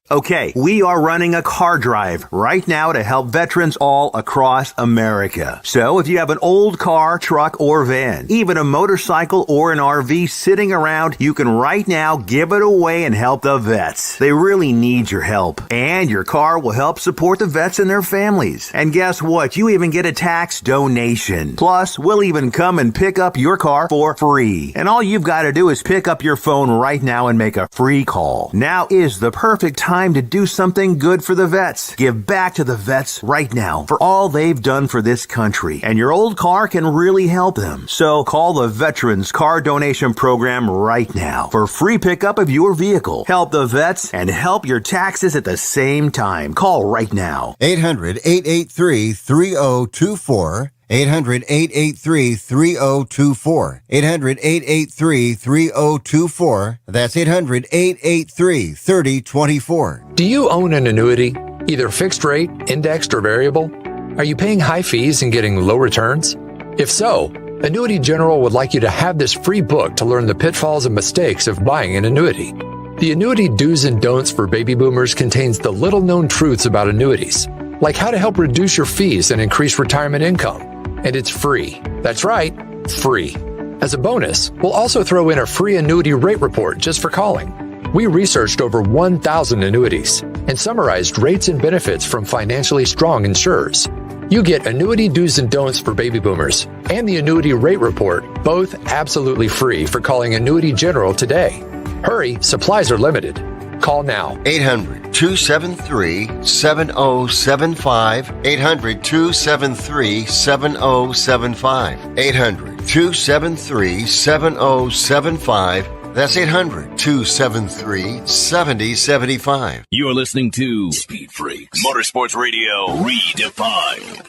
Okay, we are running a car drive right now to help veterans all across America. So if you have an old car, truck, or van, even a motorcycle or an RV sitting around, you can right now give it away and help the vets. They really need your help. And your car will help support the vets and their families. And guess what? You even get a tax donation. Plus, we'll even come and pick up your car for free. And all you've got to do is pick up your phone right now and make a free call. Now is the perfect time to do something good for the vets. Give back to the vets right now for all they've done for this country. And your old car can really help them. So call the Veterans Car Donation Program right now for free pickup of your vehicle. Help the vets and help your taxes at the same time. Call right now. 800-883-3024. 800-883-3024. 800-883-3024. That's 800-883-3024. Do you own an annuity, either fixed rate, indexed, or variable? Are you paying high fees and getting low returns? If so, Annuity General would like you to have this free book to learn the pitfalls and mistakes of buying an annuity. The Annuity Do's and Don'ts for Baby Boomers contains the little-known truths about annuities, like how to help reduce your fees and increase retirement income. And it's free. That's right, free. As a bonus, we'll also throw in a free annuity rate report just for calling. We researched over 1,000 annuities and summarized rates and benefits from financially strong insurers. You get Annuity Do's and Don'ts for Baby Boomers and the Annuity Rate Report, both absolutely free for calling Annuity General today. Hurry, supplies are limited. Call now. 800-273-7075. 800-273-7075. 800-273-7075. That's 800-273-7075. You're listening to Speed Freaks, Motorsports Radio Redefined.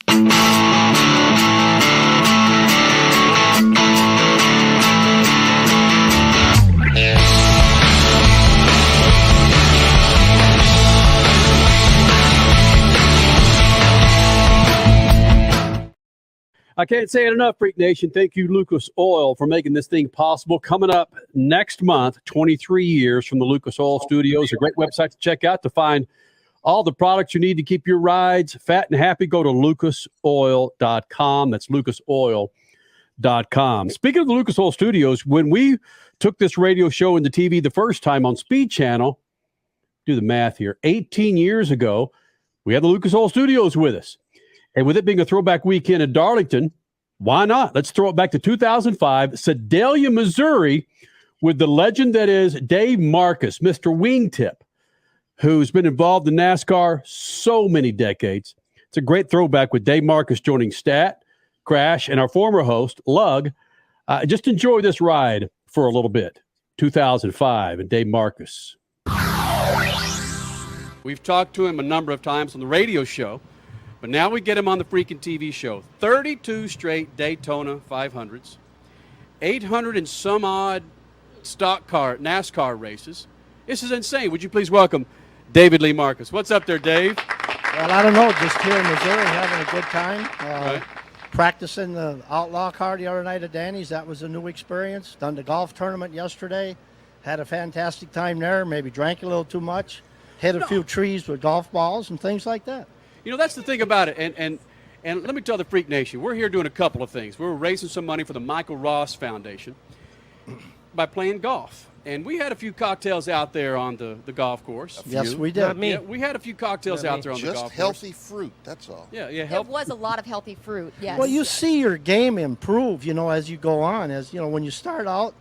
I can't say it enough, Freak Nation. Thank you, Lucas Oil, for making this thing possible. Coming up next month, 23 years from the Lucas Oil Studios. A great website to check out to find all the products you need to keep your rides fat and happy. Go to lucasoil.com. That's lucasoil.com. Speaking of the Lucas Oil Studios, when we took this radio show into TV the first time on Speed Channel, do the math here, 18 years ago, we had the Lucas Oil Studios with us. And with it being a throwback weekend in Darlington, Why not? Let's throw it back to 2005, Sedalia, Missouri, with the legend that is Dave Marcis, Mr. Wingtip, who's been involved in NASCAR so many decades. It's a great throwback with Dave Marcis joining Stat, Crash, and our former host, Lug. Just enjoy this ride for a little bit. 2005 and Dave Marcis. We've talked to him a number of times on the radio show, but now we get him on the freaking TV show. 32 straight Daytona 500s, 800 and some odd stock car NASCAR races. This is insane. Would you please welcome David Lee Marcis? What's up there, Dave? Well, I don't know. Just here in Missouri, having a good time. Right. Practicing the outlaw car the other night at Danny's. That was a new experience. Done the golf tournament yesterday. Had a fantastic time there. Maybe drank a little too much. Hit a few trees with golf balls and things like that. You know, that's the thing about it. And let me tell the Freak Nation, we're here doing a couple of things. We're raising some money for the Michael Ross Foundation by playing golf. And we had a few cocktails out there on the golf course. Yes, we did. Yeah, we had a few cocktails out there on the golf course. Just healthy fruit, that's all. Yeah. There was a lot of healthy fruit, yes. Well, you see your game improve, as you go on. As when you start out,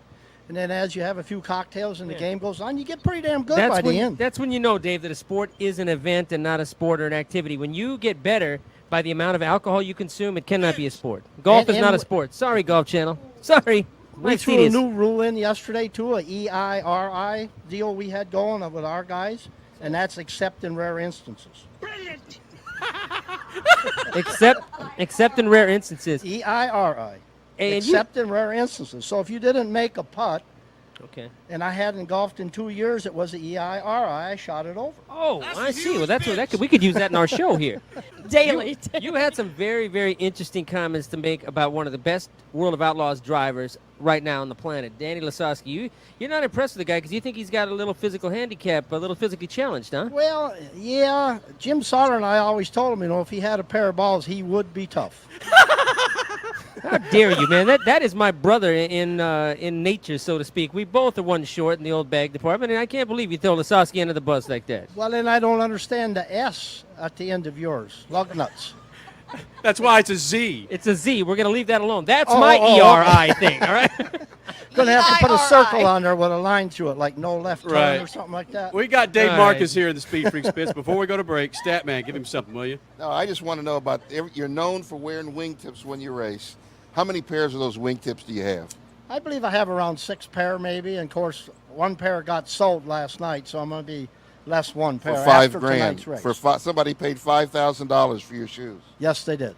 and then as you have a few cocktails and the game goes on, you get pretty damn good by the end. That's when you know, Dave, that a sport is an event and not a sport or an activity. When you get better by the amount of alcohol you consume, it cannot be a sport. Golf is not a sport. Sorry, Golf Channel. Sorry. We threw a new rule in yesterday, too, a EIRI deal we had going with our guys, and that's except in rare instances. Brilliant. Except in rare instances. EIRI. Except in rare instances. So if you didn't make a putt, okay, and I hadn't golfed in 2 years, it was a EIRI. I shot it over. Oh, I see. Well, we could use that in our show here. Daily. You had some very, very interesting comments to make about one of the best World of Outlaws drivers right now on the planet, Danny Lasowski. You're not impressed with the guy because you think he's got a little physical handicap, a little physically challenged, huh? Well, yeah. Jim Sauter and I always told him, if he had a pair of balls, he would be tough. How dare you, man? That is my brother in nature, so to speak. We both are one short in the old bag department, and I can't believe you throw Lasowski under the bus like that. Well, then I don't understand the S at the end of yours. Lug nuts. That's why it's a Z. It's a Z. We're going to leave that alone. That's my ERI thing, all right? Going to have to put a circle on there with a line through it, like no left turn or something like that. We got Dave Marcis here in the Speed Freaks Pits. Before we go to break, Statman, give him something, will you? No, I just want to know about, you're known for wearing wingtips when you race. How many pairs of those wingtips do you have? I believe I have around 6 pair maybe, and of course one pair got sold last night, so I'm going to be less one pair for after $5,000. tonight's race. Somebody paid $5,000 for your shoes. Yes, they did.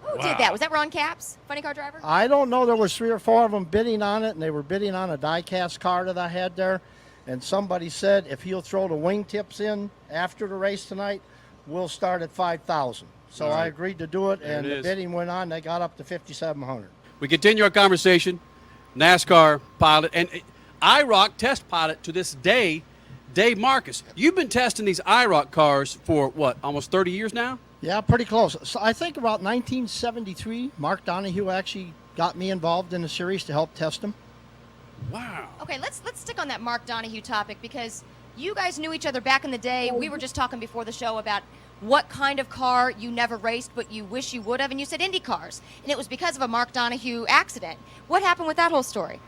Who did that? Was that Ron Capps, funny car driver? I don't know. There was 3 or 4 of them bidding on it, and they were bidding on a die-cast car that I had there. And somebody said, if he'll throw the wingtips in after the race tonight, we'll start at $5,000. So I agreed to do it, and the bidding went on. They got up to $5,700. We continue our conversation. NASCAR pilot and IROC test pilot to this day, Dave Marcis. You've been testing these IROC cars for, what, almost 30 years now? Yeah, pretty close. So I think about 1973, Mark Donahue actually got me involved in the series to help test them. Wow. Okay, let's stick on that Mark Donahue topic because you guys knew each other back in the day. We were just talking before the show about what kind of car you never raced but you wish you would have, and you said Indy cars. And it was because of a Mark Donahue accident. What happened with that whole story?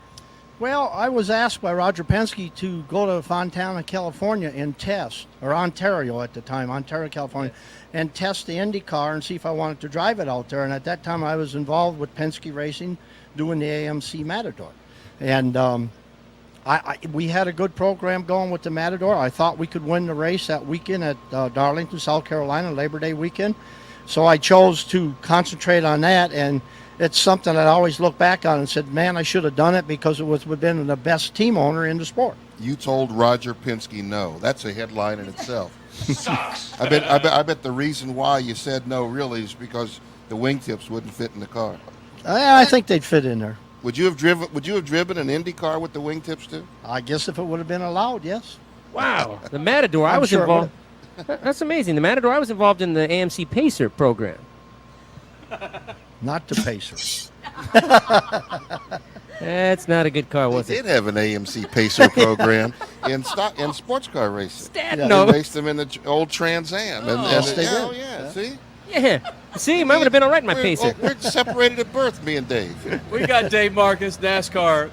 Well, I was asked by Roger Penske to go to Fontana, California and test, or Ontario at the time, Ontario, California, and test the Indy car and see if I wanted to drive it out there. And at that time I was involved with Penske Racing doing the AMC Matador. And we had a good program going with the Matador. I thought we could win the race that weekend at Darlington, South Carolina, Labor Day weekend. So I chose to concentrate on that, and it's something I always look back on and said, man, I should have done it because it would have been the best team owner in the sport. You told Roger Penske no. That's a headline in itself. Sucks. I bet the reason why you said no really is because the wingtips wouldn't fit in the car. I think they'd fit in there. Would you have driven an Indy car with the wingtips too? I guess if it would have been allowed, yes. Wow. The Matador, I was involved. That's amazing. The Matador, I was involved in the AMC Pacer program. Not the Pacer. That's not a good car, was it? They did have an AMC Pacer program in sports car racing. No. They raced them in the old Trans Am. Yes, they did. Yeah, see? Yeah. See, I would have been all right in my pacer. We're separated at birth, me and Dave. We got Dave Marcis, NASCAR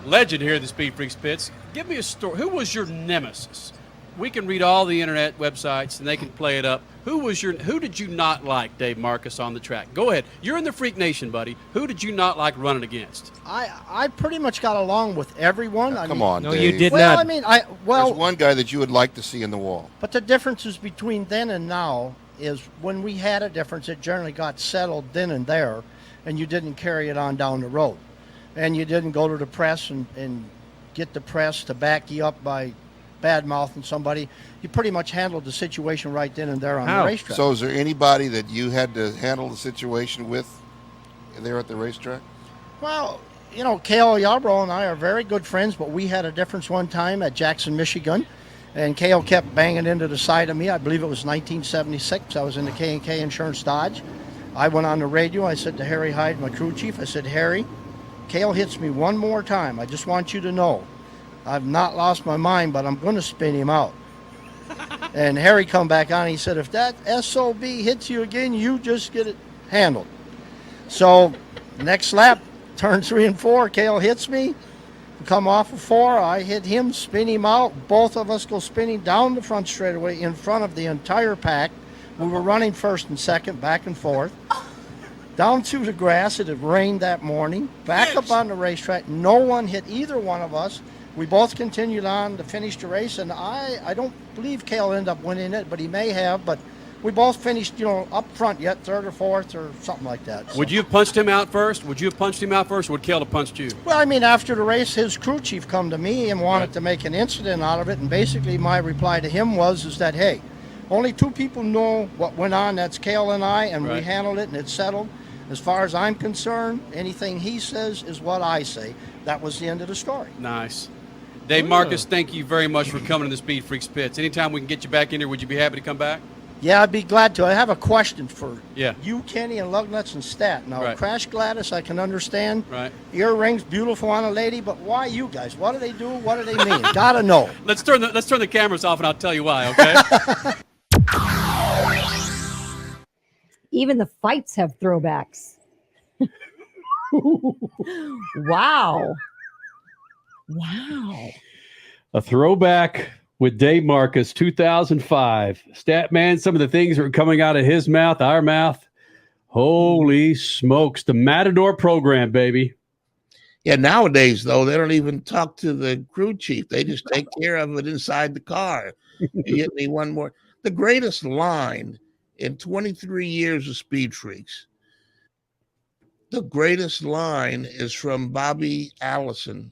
legend here at the Speed Freaks pits. Give me a story. Who was your nemesis? We can read all the internet websites and they can play it up. Who did you not like, Dave Marcis, on the track? Go ahead. You're in the Freak Nation, buddy. Who did you not like running against? I pretty much got along with everyone. Come on, no, Dave. you did well, not. I mean, There's one guy that you would like to see in the wall. But the differences between then and now is when we had a difference, it generally got settled then and there, and you didn't carry it on down the road. And you didn't go to the press and get the press to back you up by bad-mouthing somebody. You pretty much handled the situation right then and there on the racetrack. So is there anybody that you had to handle the situation with there at the racetrack? Well, you know, Kale Yarbrough and I are very good friends, but we had a difference one time at Jackson, Michigan, and Kale kept banging into the side of me. I believe it was 1976. I was in the K&K Insurance Dodge. I went on the radio. I said to Harry Hyde, my crew chief, I said, Harry, Kale hits me one more time. I just want you to know I've not lost my mind, but I'm going to spin him out. And Harry come back on. He said, if that SOB hits you again, you just get it handled. So next lap, turn 3 and 4, Kale hits me. Come off of 4, I hit him, spin him out. Both of us go spinning down the front straightaway in front of the entire pack. We were running first and second, back and forth. Down through the grass. It had rained that morning. Back up on the racetrack. No one hit either one of us. We both continued on to finish the race, and I don't believe Kale ended up winning it, but he may have. But we both finished, you know, up front yet, 3rd or 4th or something like that. So. Would you have punched him out first? Or would Kale have punched you? Well, I mean, after the race, his crew chief come to me and wanted to make an incident out of it, and basically my reply to him is that, hey, only 2 people know what went on. That's Kale and I, and we handled it, and it's settled. As far as I'm concerned, anything he says is what I say. That was the end of the story. Nice. Dave Marcis, thank you very much for coming to the Speed Freaks pits. Anytime we can get you back in here, would you be happy to come back? Yeah, I'd be glad to. I have a question for you, Kenny, and Lugnuts and Stat. Now, Crash Gladys, I can understand. Right. Earrings, beautiful on a lady, but why you guys? What do they do? What do they mean? Gotta know. Let's turn the cameras off, and I'll tell you why, okay? Even the fights have throwbacks. Wow. A throwback with Dave Marcis, 2005. Statman, some of the things that were coming out of his mouth, our mouth. Holy smokes. The Matador program, baby. Yeah, nowadays, though, they don't even talk to the crew chief. They just take care of it inside the car. You hit me one more. The greatest line in 23 years of Speed Freaks. The greatest line is from Bobby Allison,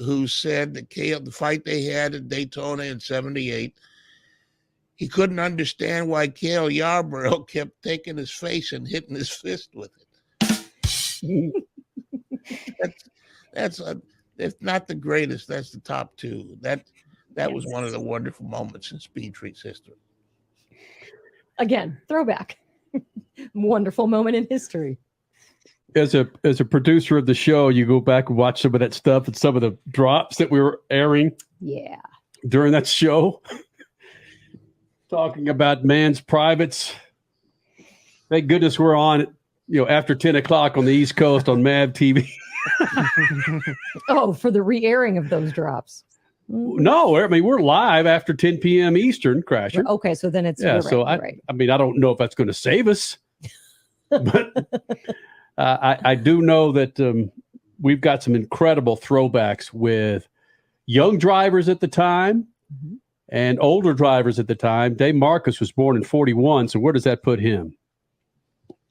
who said that the fight they had at Daytona in 78, he couldn't understand why Kale Yarbrough kept taking his face and hitting his fist with it. That's if not the greatest, that's the top 2. That was one of the wonderful moments in Speed Freaks history. Again, throwback. Wonderful moment in history. As a producer of the show, you go back and watch some of that stuff and some of the drops that we were airing during that show. Talking about man's privates. Thank goodness we're on, after 10 o'clock on the East Coast on MAV TV. Oh, for the re-airing of those drops. No, I mean, we're live after 10 p.m. Eastern, Crasher. Okay, so then it's I mean, I don't know if that's going to save us, but I do know that we've got some incredible throwbacks with young drivers at the time and older drivers at the time. Dave Marcis was born in 41, so where does that put him?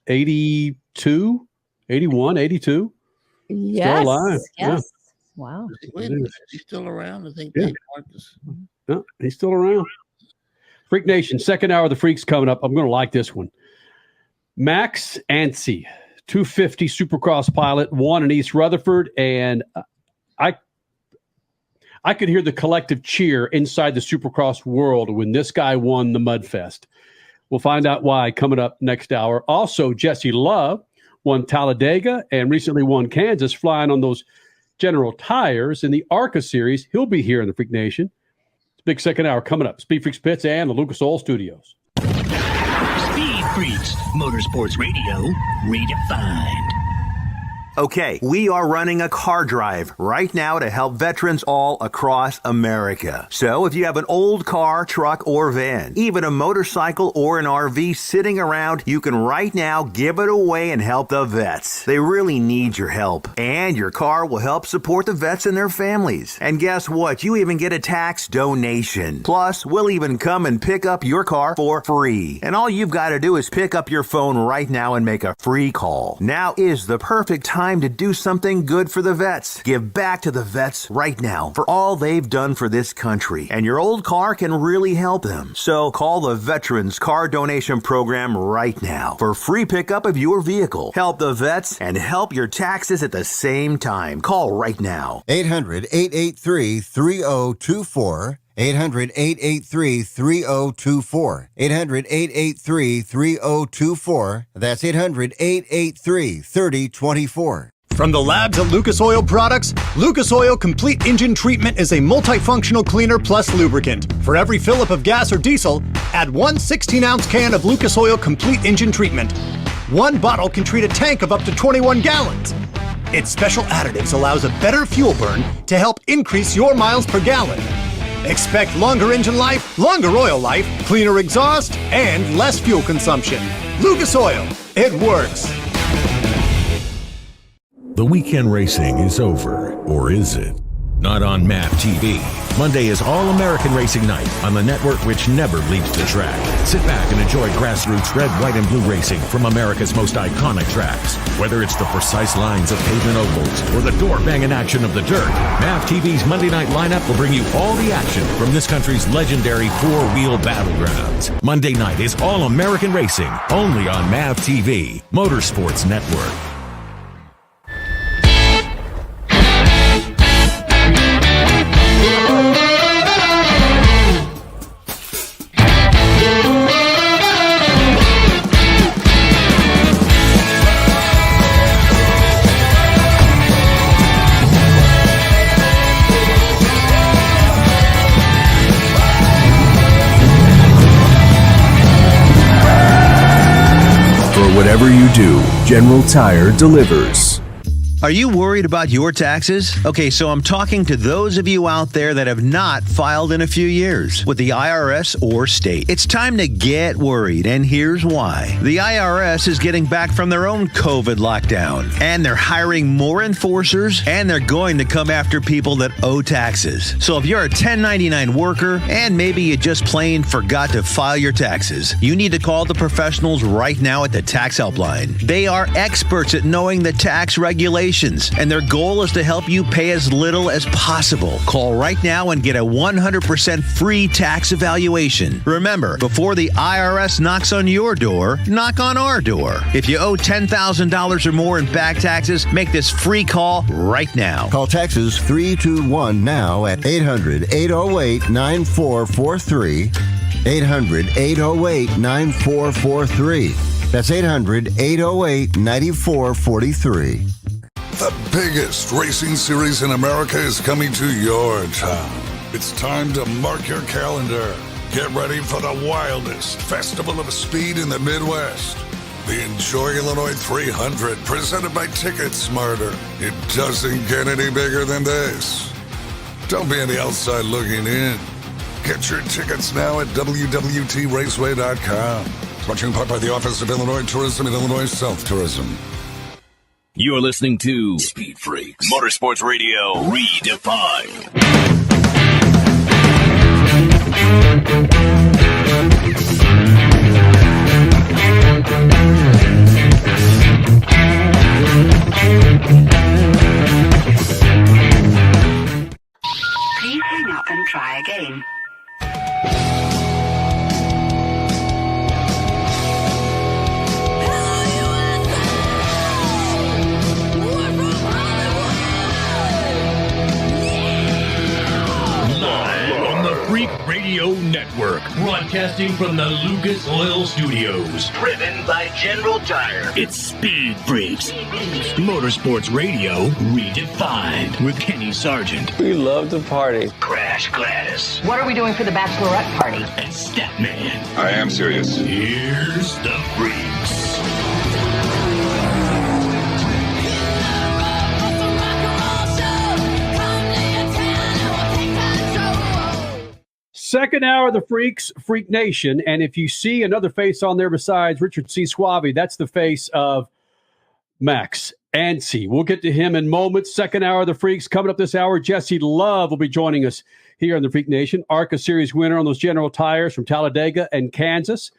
82, 81, 82? Yes. Still alive. Yes. Yeah. Wow. Wait a minute. Is he still around? I think Dave Marcis. No, he's still around. Freak Nation, second hour of the Freaks coming up. I'm going to like this one. Max Antsie, 250 Supercross pilot, won in East Rutherford, and I could hear the collective cheer inside the Supercross world when this guy won the Mudfest. We'll find out why coming up next hour. Also, Jesse Love won Talladega and recently won Kansas, flying on those General Tires in the ARCA Series. He'll be here in the Freak Nation. It's a big second hour coming up. Speed Freaks Pits and the Lucas Oil Studios. Speed Freaks, Motorsports Radio, redefined. Okay, we are running a car drive right now to help veterans all across America. So if you have an old car, truck, or van, even a motorcycle or an RV sitting around, you can right now give it away and help the vets. They really need your help. And your car will help support the vets and their families. And guess what? You even get a tax donation. Plus, we'll even come and pick up your car for free. And all you've got to do is pick up your phone right now and make a free call. Now is the perfect time to do something good for the vets. Give back to the vets right now for all they've done for this country. And your old car can really help them. So call the Veterans Car Donation Program right now for free pickup of your vehicle. Help the vets and help your taxes at the same time. Call right now. 800-883-3024. 800-883-3024. 800-883-3024. That's 800-883-3024. From the labs at Lucas Oil Products, Lucas Oil Complete Engine Treatment is a multifunctional cleaner plus lubricant. For every fill-up of gas or diesel, add one 16-ounce can of Lucas Oil Complete Engine Treatment. One bottle can treat a tank of up to 21 gallons. Its special additives allows a better fuel burn to help increase your miles per gallon. Expect longer engine life, longer oil life, cleaner exhaust, and less fuel consumption. Lucas Oil, it works. The weekend racing is over, or is it? Not on MAP TV. Monday is All-American Racing Night on the network which never leaves the track. Sit back and enjoy grassroots red, white, and blue racing from America's most iconic tracks. Whether it's the precise lines of pavement ovals or the door-banging action of the dirt, MAP TV's Monday night lineup will bring you all the action from this country's legendary four-wheel battlegrounds. Monday night is All-American Racing, only on MAP TV, Motorsports Network. Whatever you do, General Tire delivers. Are you worried about your taxes? Okay, so I'm talking to those of you out there that have not filed in a few years with the IRS or state. It's time to get worried, and here's why. The IRS is getting back from their own COVID lockdown, and they're hiring more enforcers, and they're going to come after people that owe taxes. So if you're a 1099 worker, and maybe you just plain forgot to file your taxes, you need to call the professionals right now at the Tax Helpline. They are experts at knowing the tax regulations, and their goal is to help you pay as little as possible. Call right now and get a 100% free tax evaluation. Remember, before the IRS knocks on your door, knock on our door. If you owe $10,000 or more in back taxes, make this free call right now. Call Texas 321 now at 800-808-9443. 800-808-9443. That's 800-808-9443. The biggest racing series in America is coming to your town. It's time to mark your calendar. Get ready for the wildest festival of speed in the Midwest. The Enjoy Illinois 300, presented by Ticket Smarter. It doesn't get any bigger than this. Don't be on the outside looking in. Get your tickets now at www.raceway.com. Brought to you in part by the Office of Illinois Tourism and Illinois South Tourism. You're listening to Speed Freaks, Motorsports Radio, redefined. Please hang up and try again. Freak Radio Network, broadcasting from the Lucas Oil Studios. Driven by General Tire. It's Speed Freaks. Motorsports Radio redefined with Kenny Sargent. We love to party. Crash Gladys. What are we doing for the bachelorette party? And Statman. I am serious. Here's the Freaks. Second hour of the Freaks, Freak Nation. And if you see another face on there besides Richard C. Suave, that's the face of Max Antsie. We'll get to him in moments. Second hour of the Freaks coming up this hour. Jesse Love will be joining us here in the Freak Nation. ARCA Series winner on those General Tires from Talladega and Kansas.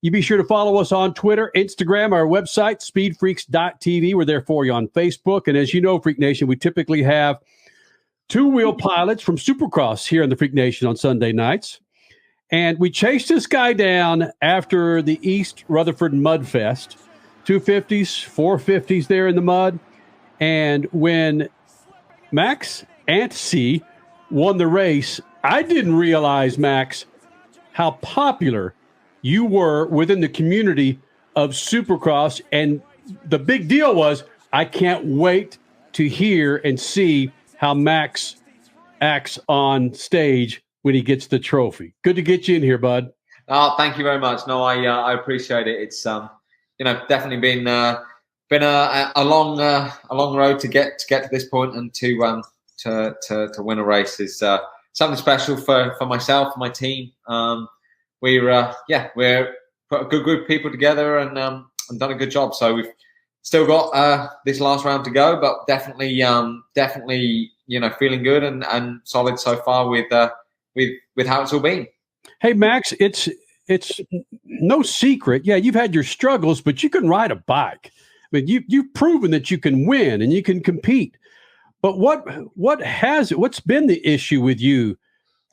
You be sure to follow us on Twitter, Instagram, our website, speedfreaks.tv. We're there for you on Facebook. And as you know, Freak Nation, we typically have two-wheel pilots from Supercross here in the Freak Nation on Sunday nights. And we chased this guy down after the East Rutherford Mud Fest. 250s, 450s there in the mud. And when Max Antsie won the race, I didn't realize, Max, how popular you were within the community of Supercross. And the big deal was, I can't wait to hear and see how Max acts on stage when he gets the trophy. Good to get you in here, bud. Oh, thank you very much. No, I appreciate it. It's definitely been a long road to get to this point, and to win a race is something special for myself, my team. We're put a good group of people together and done a good job. So we've still got this last round to go, but definitely feeling good and solid so far with how it's all been. Hey Max, it's no secret. Yeah, you've had your struggles, but you can ride a bike. I mean, you've proven that you can win and you can compete. But what's been the issue with you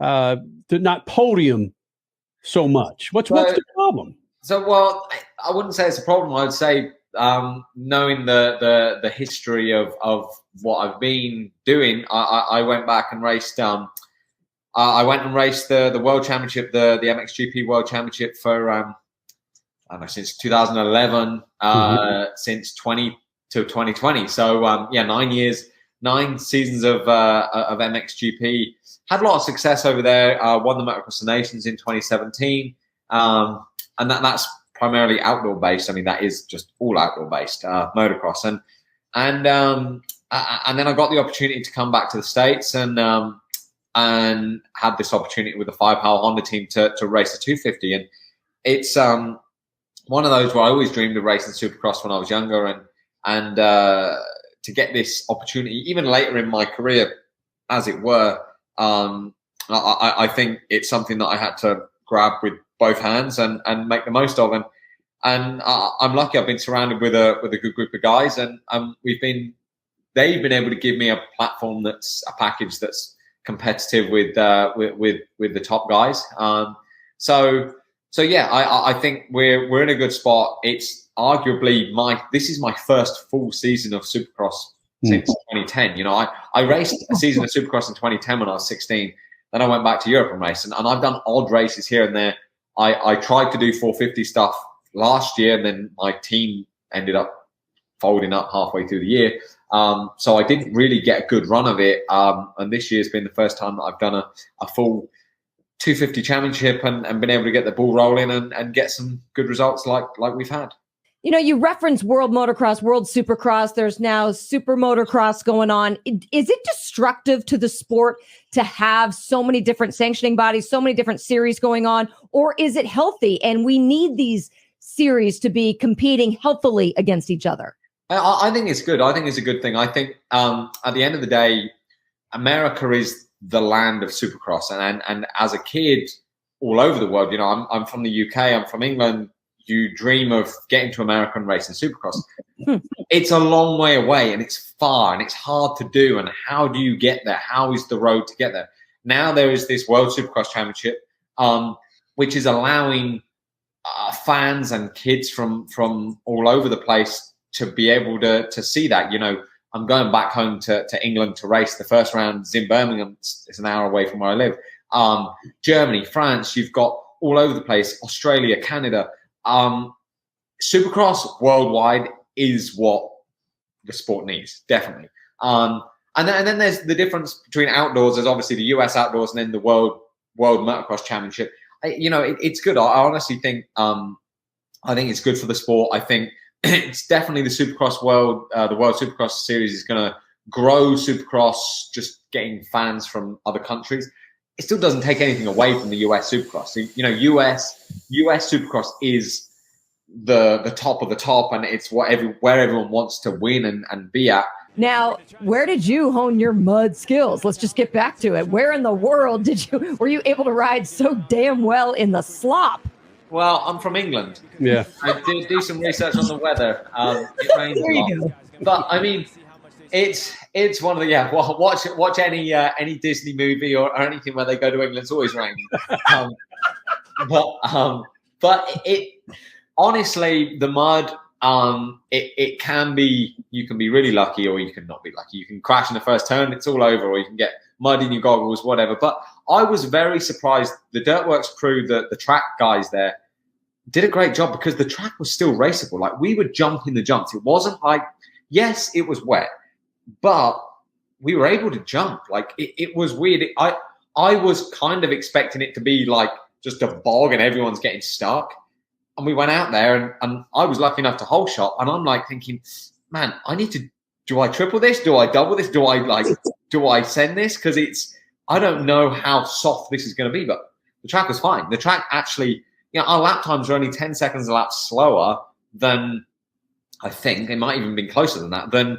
to not podium so much? What's the problem? So, well, I wouldn't say it's a problem. I would say knowing the history of what I've been doing, I went back and raced. I went and raced the World Championship, the MXGP World Championship for I don't know, since 2011, since 2020. So 9 years, 9 seasons of MXGP. Had a lot of success over there. Won the Motocross of Nations in 2017, and that's primarily outdoor based. I mean, that is just all outdoor based motocross, and then I got the opportunity to come back to the States and had this opportunity with the Firepower Honda team to race the 250, and it's one of those where I always dreamed of racing Supercross when I was younger, and to get this opportunity even later in my career, as it were, I think it's something that I had to grab with both hands and make the most of. And I'm lucky. I've been surrounded with a good group of guys, and they've been able to give me a platform that's a package that's competitive with the top guys. So yeah, I think we're in a good spot. It's arguably this is my first full season of Supercross since 2010. You know, I raced a season of Supercross in 2010 when I was 16. Then I went back to Europe and raced, and I've done odd races here and there. I tried to do 450 stuff last year, and then my team ended up folding up halfway through the year. So I didn't really get a good run of it. And this year's been the first time that I've done a full 250 championship and been able to get the ball rolling and get some good results like we've had. You know, you reference World Motocross, World Supercross. There's now Super Motocross going on. Is it destructive to the sport to have so many different sanctioning bodies, so many different series going on? Or is it healthy and we need these series to be competing healthily against each other? I think it's good. I think it's a good thing. I think at the end of the day, America is the land of Supercross. And as a kid all over the world, you know, I'm from the UK, I'm from England. You dream of getting to America and racing Supercross. It's a long way away and it's far and it's hard to do. And how do you get there? How is the road to get there? Now there is this World Supercross Championship, which is allowing fans and kids from all over the place to be able to see that. You know, I'm going back home to England to race the first round in Birmingham. It's an hour away from where I live. Germany, France. You've got all over the place. Australia, Canada. Supercross worldwide is what the sport needs, definitely. And then there's the difference between outdoors. There's obviously the US outdoors and then the World Motocross Championship. It's good. I honestly think I think it's good for the sport. I think it's definitely the Supercross world. The World Supercross Series is going to grow Supercross, just getting fans from other countries. It still doesn't take anything away from the US Supercross. So, US Supercross is the top of the top, and it's where everyone wants to win and be at. Now, where did you hone your mud skills? Let's just get back to it. Where in the world were you able to ride so damn well in the slop? Well, I'm from England. Yeah. I did do some research on the weather. It rains There a lot. you go. But I mean, it's one of the watch any Disney movie or anything where they go to England. It's always raining. But it honestly, the mud. It can be, you can be really lucky or you can not be lucky. You can crash in the first turn, it's all over, or you can get mud in your goggles, whatever. But I was very surprised. The Dirtworks crew, the track guys there, did a great job because the track was still raceable. Like, we would jump in the jumps. It wasn't like, yes, it was wet, but we were able to jump. Like, it was weird. I was kind of expecting it to be like just a bog and everyone's getting stuck. And we went out there, and I was lucky enough to hole shot. And I'm like thinking, man, do I triple this? Do I double this? Do I send this? Because I don't know how soft this is going to be. But the track was fine. The track actually, our lap times are only 10 seconds a lap slower than, I think, it might even been closer than that, than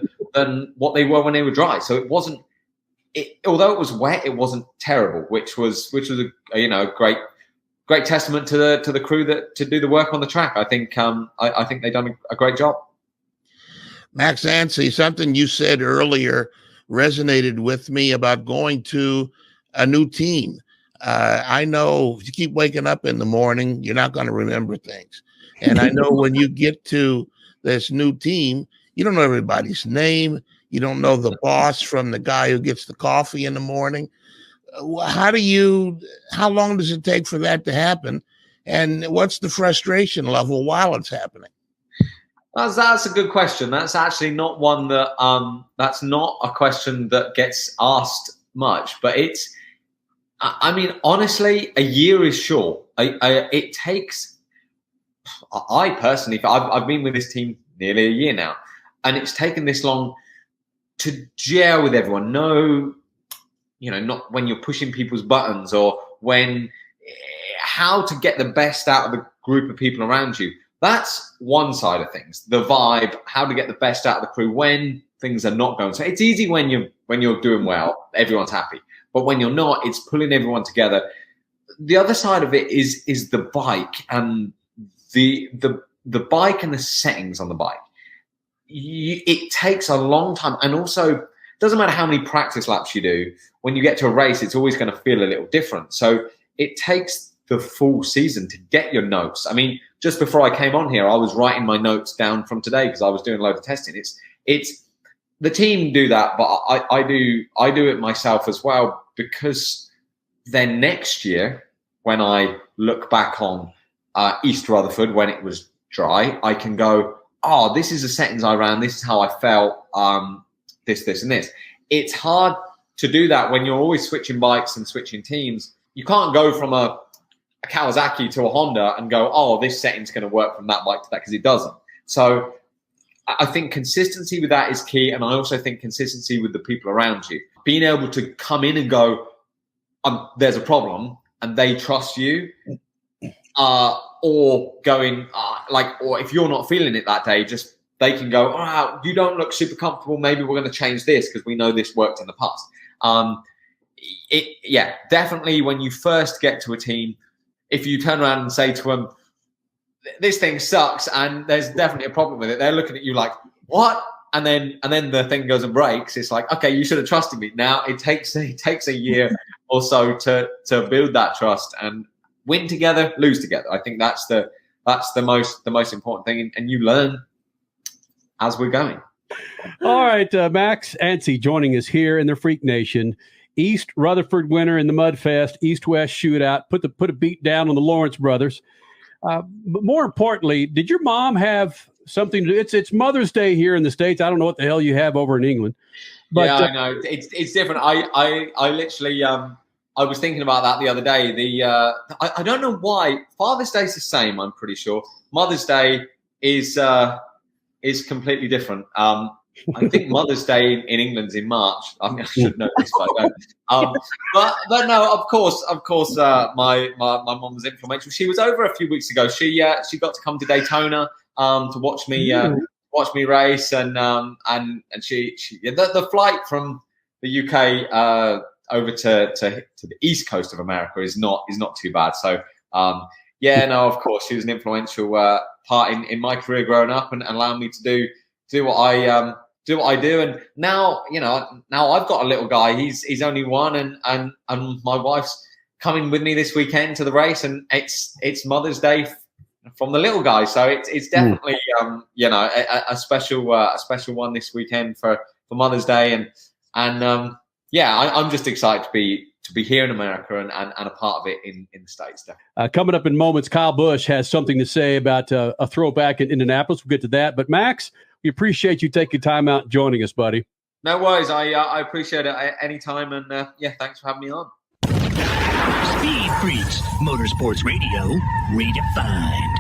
what they were when they were dry. So it wasn't, although it was wet, it wasn't terrible, which was a great testament to the crew to do the work on the track. I think they've done a great job. Max Antsie, something you said earlier resonated with me about going to a new team. I know if you keep waking up in the morning, you're not going to remember things. And I know when you get to this new team, you don't know everybody's name. You don't know the boss from the guy who gets the coffee in the morning. How long does it take for that to happen? And what's the frustration level while it's happening? That's a good question. That's actually not one that, that's not a question that gets asked much, but I mean, honestly, a year is short. It takes, I personally, I've been with this team nearly a year now, and it's taken this long to gel with everyone. Not when you're pushing people's buttons or how to get the best out of the group of people around you. That's one side of things. The vibe, how to get the best out of the crew when things are not going. So it's easy when you're doing well, everyone's happy. But when you're not, it's pulling everyone together. The other side of it is the bike and the bike and the settings on the bike. It takes a long time, and also it doesn't matter how many practice laps you do. When you get to a race, it's always going to feel a little different. So it takes the full season to get your notes. I mean, just before I came on here, I was writing my notes down from today because I was doing a load of testing. It's the team do that, but I do it myself as well, because then next year, when I look back on East Rutherford when it was dry, I can go, oh, this is the settings I ran. This is how I felt. This, and this. It's hard to do that when you're always switching bikes and switching teams. You can't go from a Kawasaki to a Honda and go, oh, this setting's going to work from that bike to that, because it doesn't. So I think consistency with that is key. And I also think consistency with the people around you. Being able to come in and go, there's a problem, and they trust you. Or going, or if you're not feeling it that day, just they can go, oh, you don't look super comfortable. Maybe we're going to change this because we know this worked in the past. Definitely when you first get to a team, if you turn around and say to them, this thing sucks and there's definitely a problem with it, they're looking at you like, what? And then the thing goes and breaks. It's like, okay, you should have trusted me. Now it takes a year or so to build that trust and win together, lose together. I think that's the most important thing, and you learn as we're going. All right, Max Antsie joining us here in the Freak Nation. East Rutherford winner in the Mudfest, East-West shootout, put a beat down on the Lawrence brothers. But more importantly, did your mom have something to do? It's Mother's Day here in the States. I don't know what the hell you have over in England. But, yeah, I know. It's different. I literally I was thinking about that the other day. I don't know why Father's Day is the same. I'm pretty sure Mother's Day is completely different. I think Mother's Day in England's in March. I mean, I should know this, but I don't. But no, of course, my mom was influential. She was over a few weeks ago. She got to come to Daytona to watch me race, and she the flight from the UK over to the East Coast of America is not too bad. So no, of course, she was an influential part in my career growing up, and allowing me to do what I do. And now, now I've got a little guy. He's only one, and my wife's coming with me this weekend to the race, and it's Mother's Day from the little guy. So it's definitely a special one this weekend for Mother's Day, and I'm just excited to be here in America and a part of it in the States. Coming up in moments, Kyle Busch has something to say about a throwback in Indianapolis. We'll get to that. But Max, we appreciate you taking time out and joining us, buddy. No worries. I appreciate it anytime. And thanks for having me on. Speed Freaks, Motorsports Radio, redefined.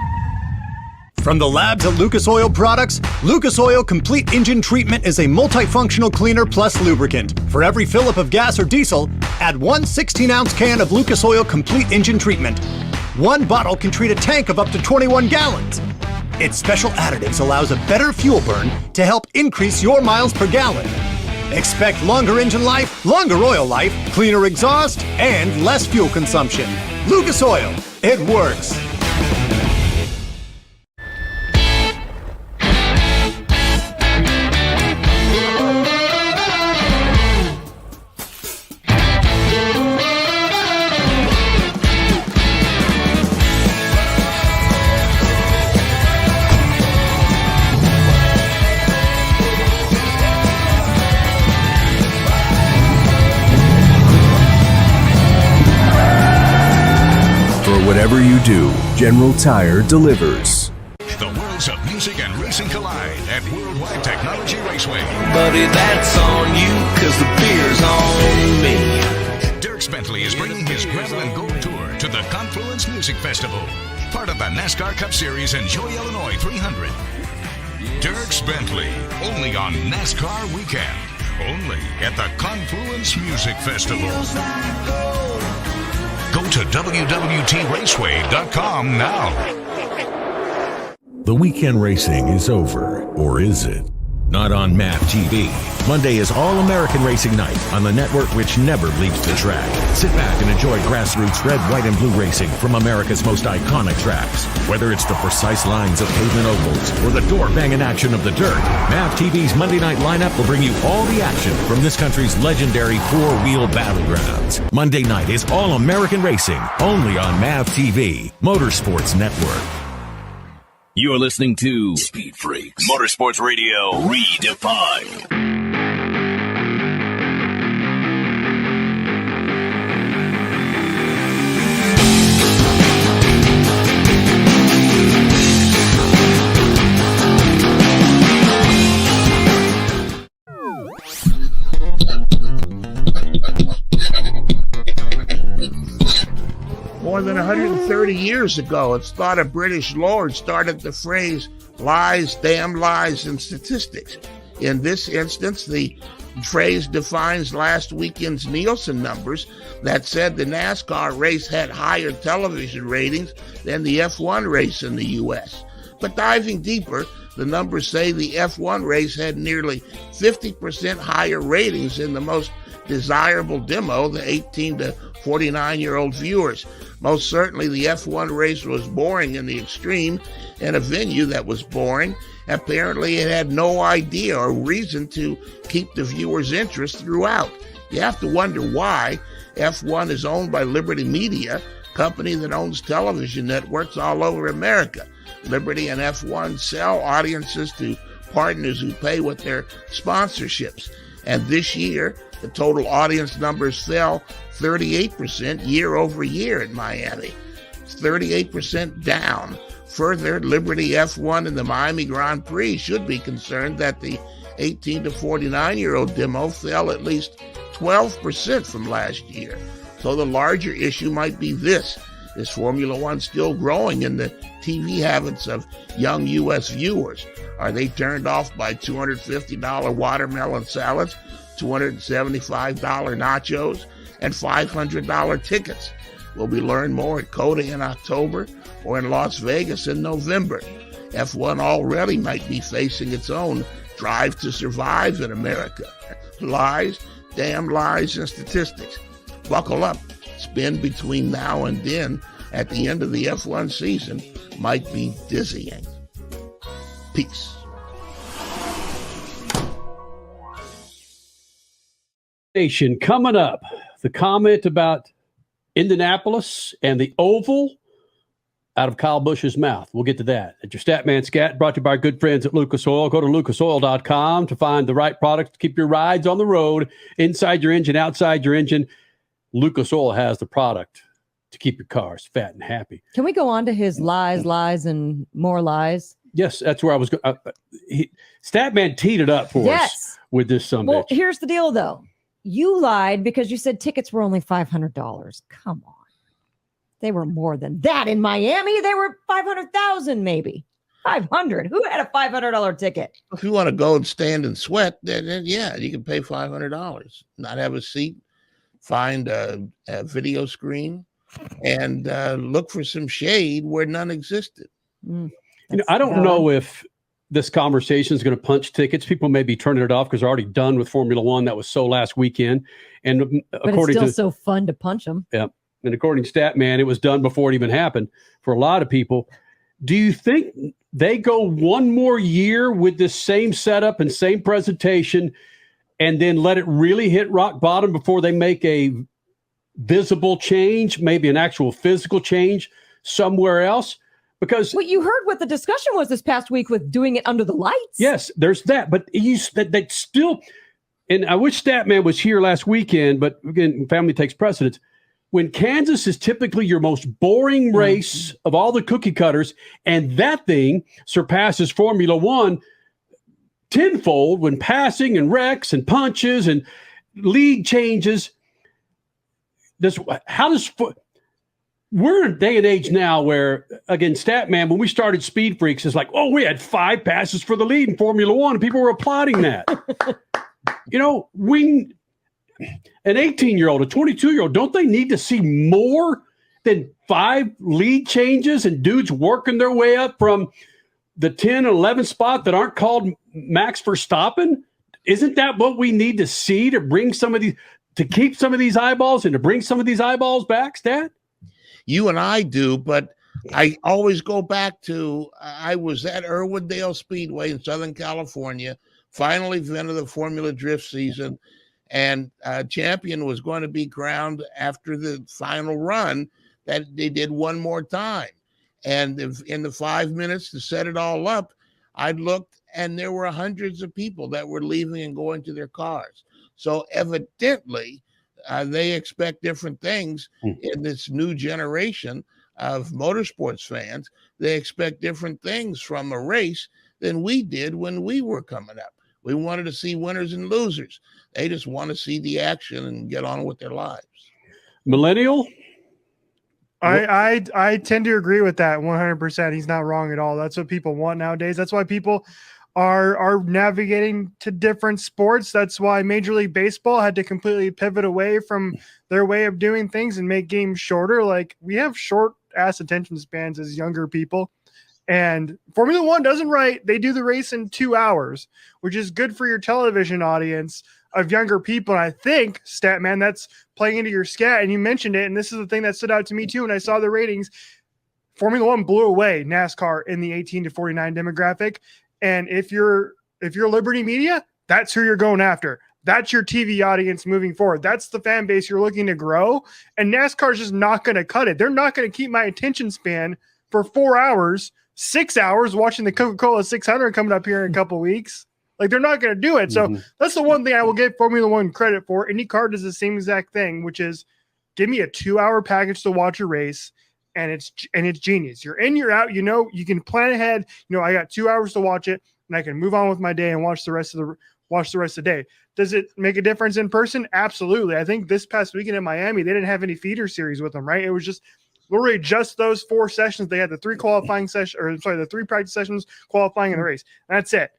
From the labs at Lucas Oil Products, Lucas Oil Complete Engine Treatment is a multifunctional cleaner plus lubricant. For every fill-up of gas or diesel, add one 16-ounce can of Lucas Oil Complete Engine Treatment. One bottle can treat a tank of up to 21 gallons. Its special additives allows a better fuel burn to help increase your miles per gallon. Expect longer engine life, longer oil life, cleaner exhaust, and less fuel consumption. Lucas Oil, it works. Whatever you do, General Tire delivers. The worlds of music and racing collide at Worldwide Technology Raceway. Buddy, that's on you, cause the beer's on me. Dierks Bentley is bringing his Gravel and Gold Tour to the Confluence Music Festival, part of the NASCAR Cup Series Enjoy Illinois 300. Dierks Bentley, only on NASCAR Weekend, only at the Confluence Music Festival. Go to www.raceway.com now. The weekend racing is over, or is it? Not on MAP TV. Monday is All-American Racing Night on the network which never leaves the track. Sit back and enjoy grassroots red, white, and blue racing from America's most iconic tracks. Whether it's the precise lines of pavement ovals or the door-banging action of the dirt, MAP TV's Monday night lineup will bring you all the action from this country's legendary four-wheel battlegrounds. Monday night is All-American Racing, only on MAP TV, Motorsports Network. You're listening to Speed Freaks, Motorsports Radio, redefined. More than 130 years ago, it's thought a British lord started the phrase lies, damn lies, and statistics. In this instance, the phrase defines last weekend's Nielsen numbers that said the NASCAR race had higher television ratings than the F1 race in the U.S. But diving deeper, the numbers say the F1 race had nearly 50% higher ratings in the most desirable demo, the 18 to 49-year-old viewers. Most certainly the F1 race was boring in the extreme, and a venue that was boring, apparently it had no idea or reason to keep the viewers' interest throughout. You have to wonder why. F1 is owned by Liberty Media, company that owns television networks all over America. Liberty and F1 sell audiences to partners who pay with their sponsorships. And this year, the total audience numbers fell 38% year over year in Miami. It's 38% down. Further, Liberty F1 and the Miami Grand Prix should be concerned that the 18 to 49-year-old demo fell at least 12% from last year. So the larger issue might be this. Is Formula One still growing in the TV habits of young U.S. viewers? Are they turned off by $250 watermelon salads, $275 nachos, and $500 tickets? Will we learn more at COTA in October or in Las Vegas in November? F1 already might be facing its own drive to survive in America. Lies, damn lies, and statistics. Buckle up. Spin between now and then at the end of the F1 season might be dizzying. Peace. Nation coming up. The comment about Indianapolis and the oval out of Kyle Busch's mouth. We'll get to that. At your Statman Scat, brought to you by our good friends at Lucas Oil. Go to lucasoil.com to find the right product to keep your rides on the road, inside your engine, outside your engine. Lucas Oil has the product to keep your cars fat and happy. Can we go on to his lies, and more lies? Yes, that's where I was going. Statman teed it up for us with this summit. Well, here's the deal, though. You lied because you said tickets were only $500. Come on. They were more than that in Miami. They were $500,000 maybe. 500. Who had a $500 ticket? If you want to go and stand and sweat, then yeah, you can pay $500. Not have a seat, find a video screen, and look for some shade where none existed. I don't know if this conversation is going to punch tickets. People may be turning it off because they're already done with Formula One. That was so last weekend. And but according it's still to so fun to punch them. Yeah. And according to Statman, it was done before it even happened for a lot of people. Do you think they go one more year with this same setup and same presentation and then let it really hit rock bottom before they make a visible change, maybe an actual physical change somewhere else? Because well, you heard what the discussion was this past week with doing it under the lights. Yes, there's that. But that still, and I wish Statman was here last weekend, but again, family takes precedence. When Kansas is typically your most boring race of all the cookie cutters, and that thing surpasses Formula One tenfold when passing and wrecks and punches and lead changes. We're in a day and age now where, again, Statman, when we started SpeedFreaks, it's like, oh, we had 5 passes for the lead in Formula One, and people were applauding that. An 18-year-old, a 22-year-old, don't they need to see more than 5 lead changes and dudes working their way up from the 10 and 11 spot that aren't called Max Verstappen? Isn't that what we need to see to bring to keep some of these eyeballs and to bring some of these eyeballs back, Stat? You and I do, but I always go back to I was at Irwindale Speedway in Southern California, final event of the Formula Drift season, and champion was going to be crowned after the final run that they did one more time. And in the 5 minutes to set it all up, I looked and there were hundreds of people that were leaving and going to their cars. So evidently, they expect different things in this new generation of motorsports fans. They expect different things from a race than we did when we were coming up. We wanted to see winners and losers. They just want to see the action and get on with their lives. Millennial? I tend to agree with that 100%. He's not wrong at all. That's what people want nowadays. That's why people are navigating to different sports. That's why Major League Baseball had to completely pivot away from their way of doing things and make games shorter. Like, we have short ass attention spans as younger people. And Formula One doesn't write. They do the race in 2 hours, which is good for your television audience of younger people. And I think, Statman, that's playing into your scat. And you mentioned it. And this is the thing that stood out to me too. When I saw the ratings, Formula One blew away NASCAR in the 18 to 49 demographic. And if you're Liberty Media, that's who you're going after. That's your TV audience moving forward. That's the fan base you're looking to grow. And NASCAR's just not going to cut it. They're not going to keep my attention span for 4 hours, 6 hours watching the Coca-Cola 600 coming up here in a couple weeks. Like, they're not going to do it. So that's the one thing I will give Formula One credit for. IndyCar does the same exact thing, which is give me a 2-hour package to watch a race, and it's genius. You're in, you're out. You know, you can plan ahead. You know, I got 2 hours to watch it, and I can move on with my day and watch the rest of the day. Does it make a difference in person? Absolutely. I think this past weekend in Miami, they didn't have any feeder series with them, right? It was just literally just those 4 sessions. They had the 3 practice sessions, qualifying in the race. That's it.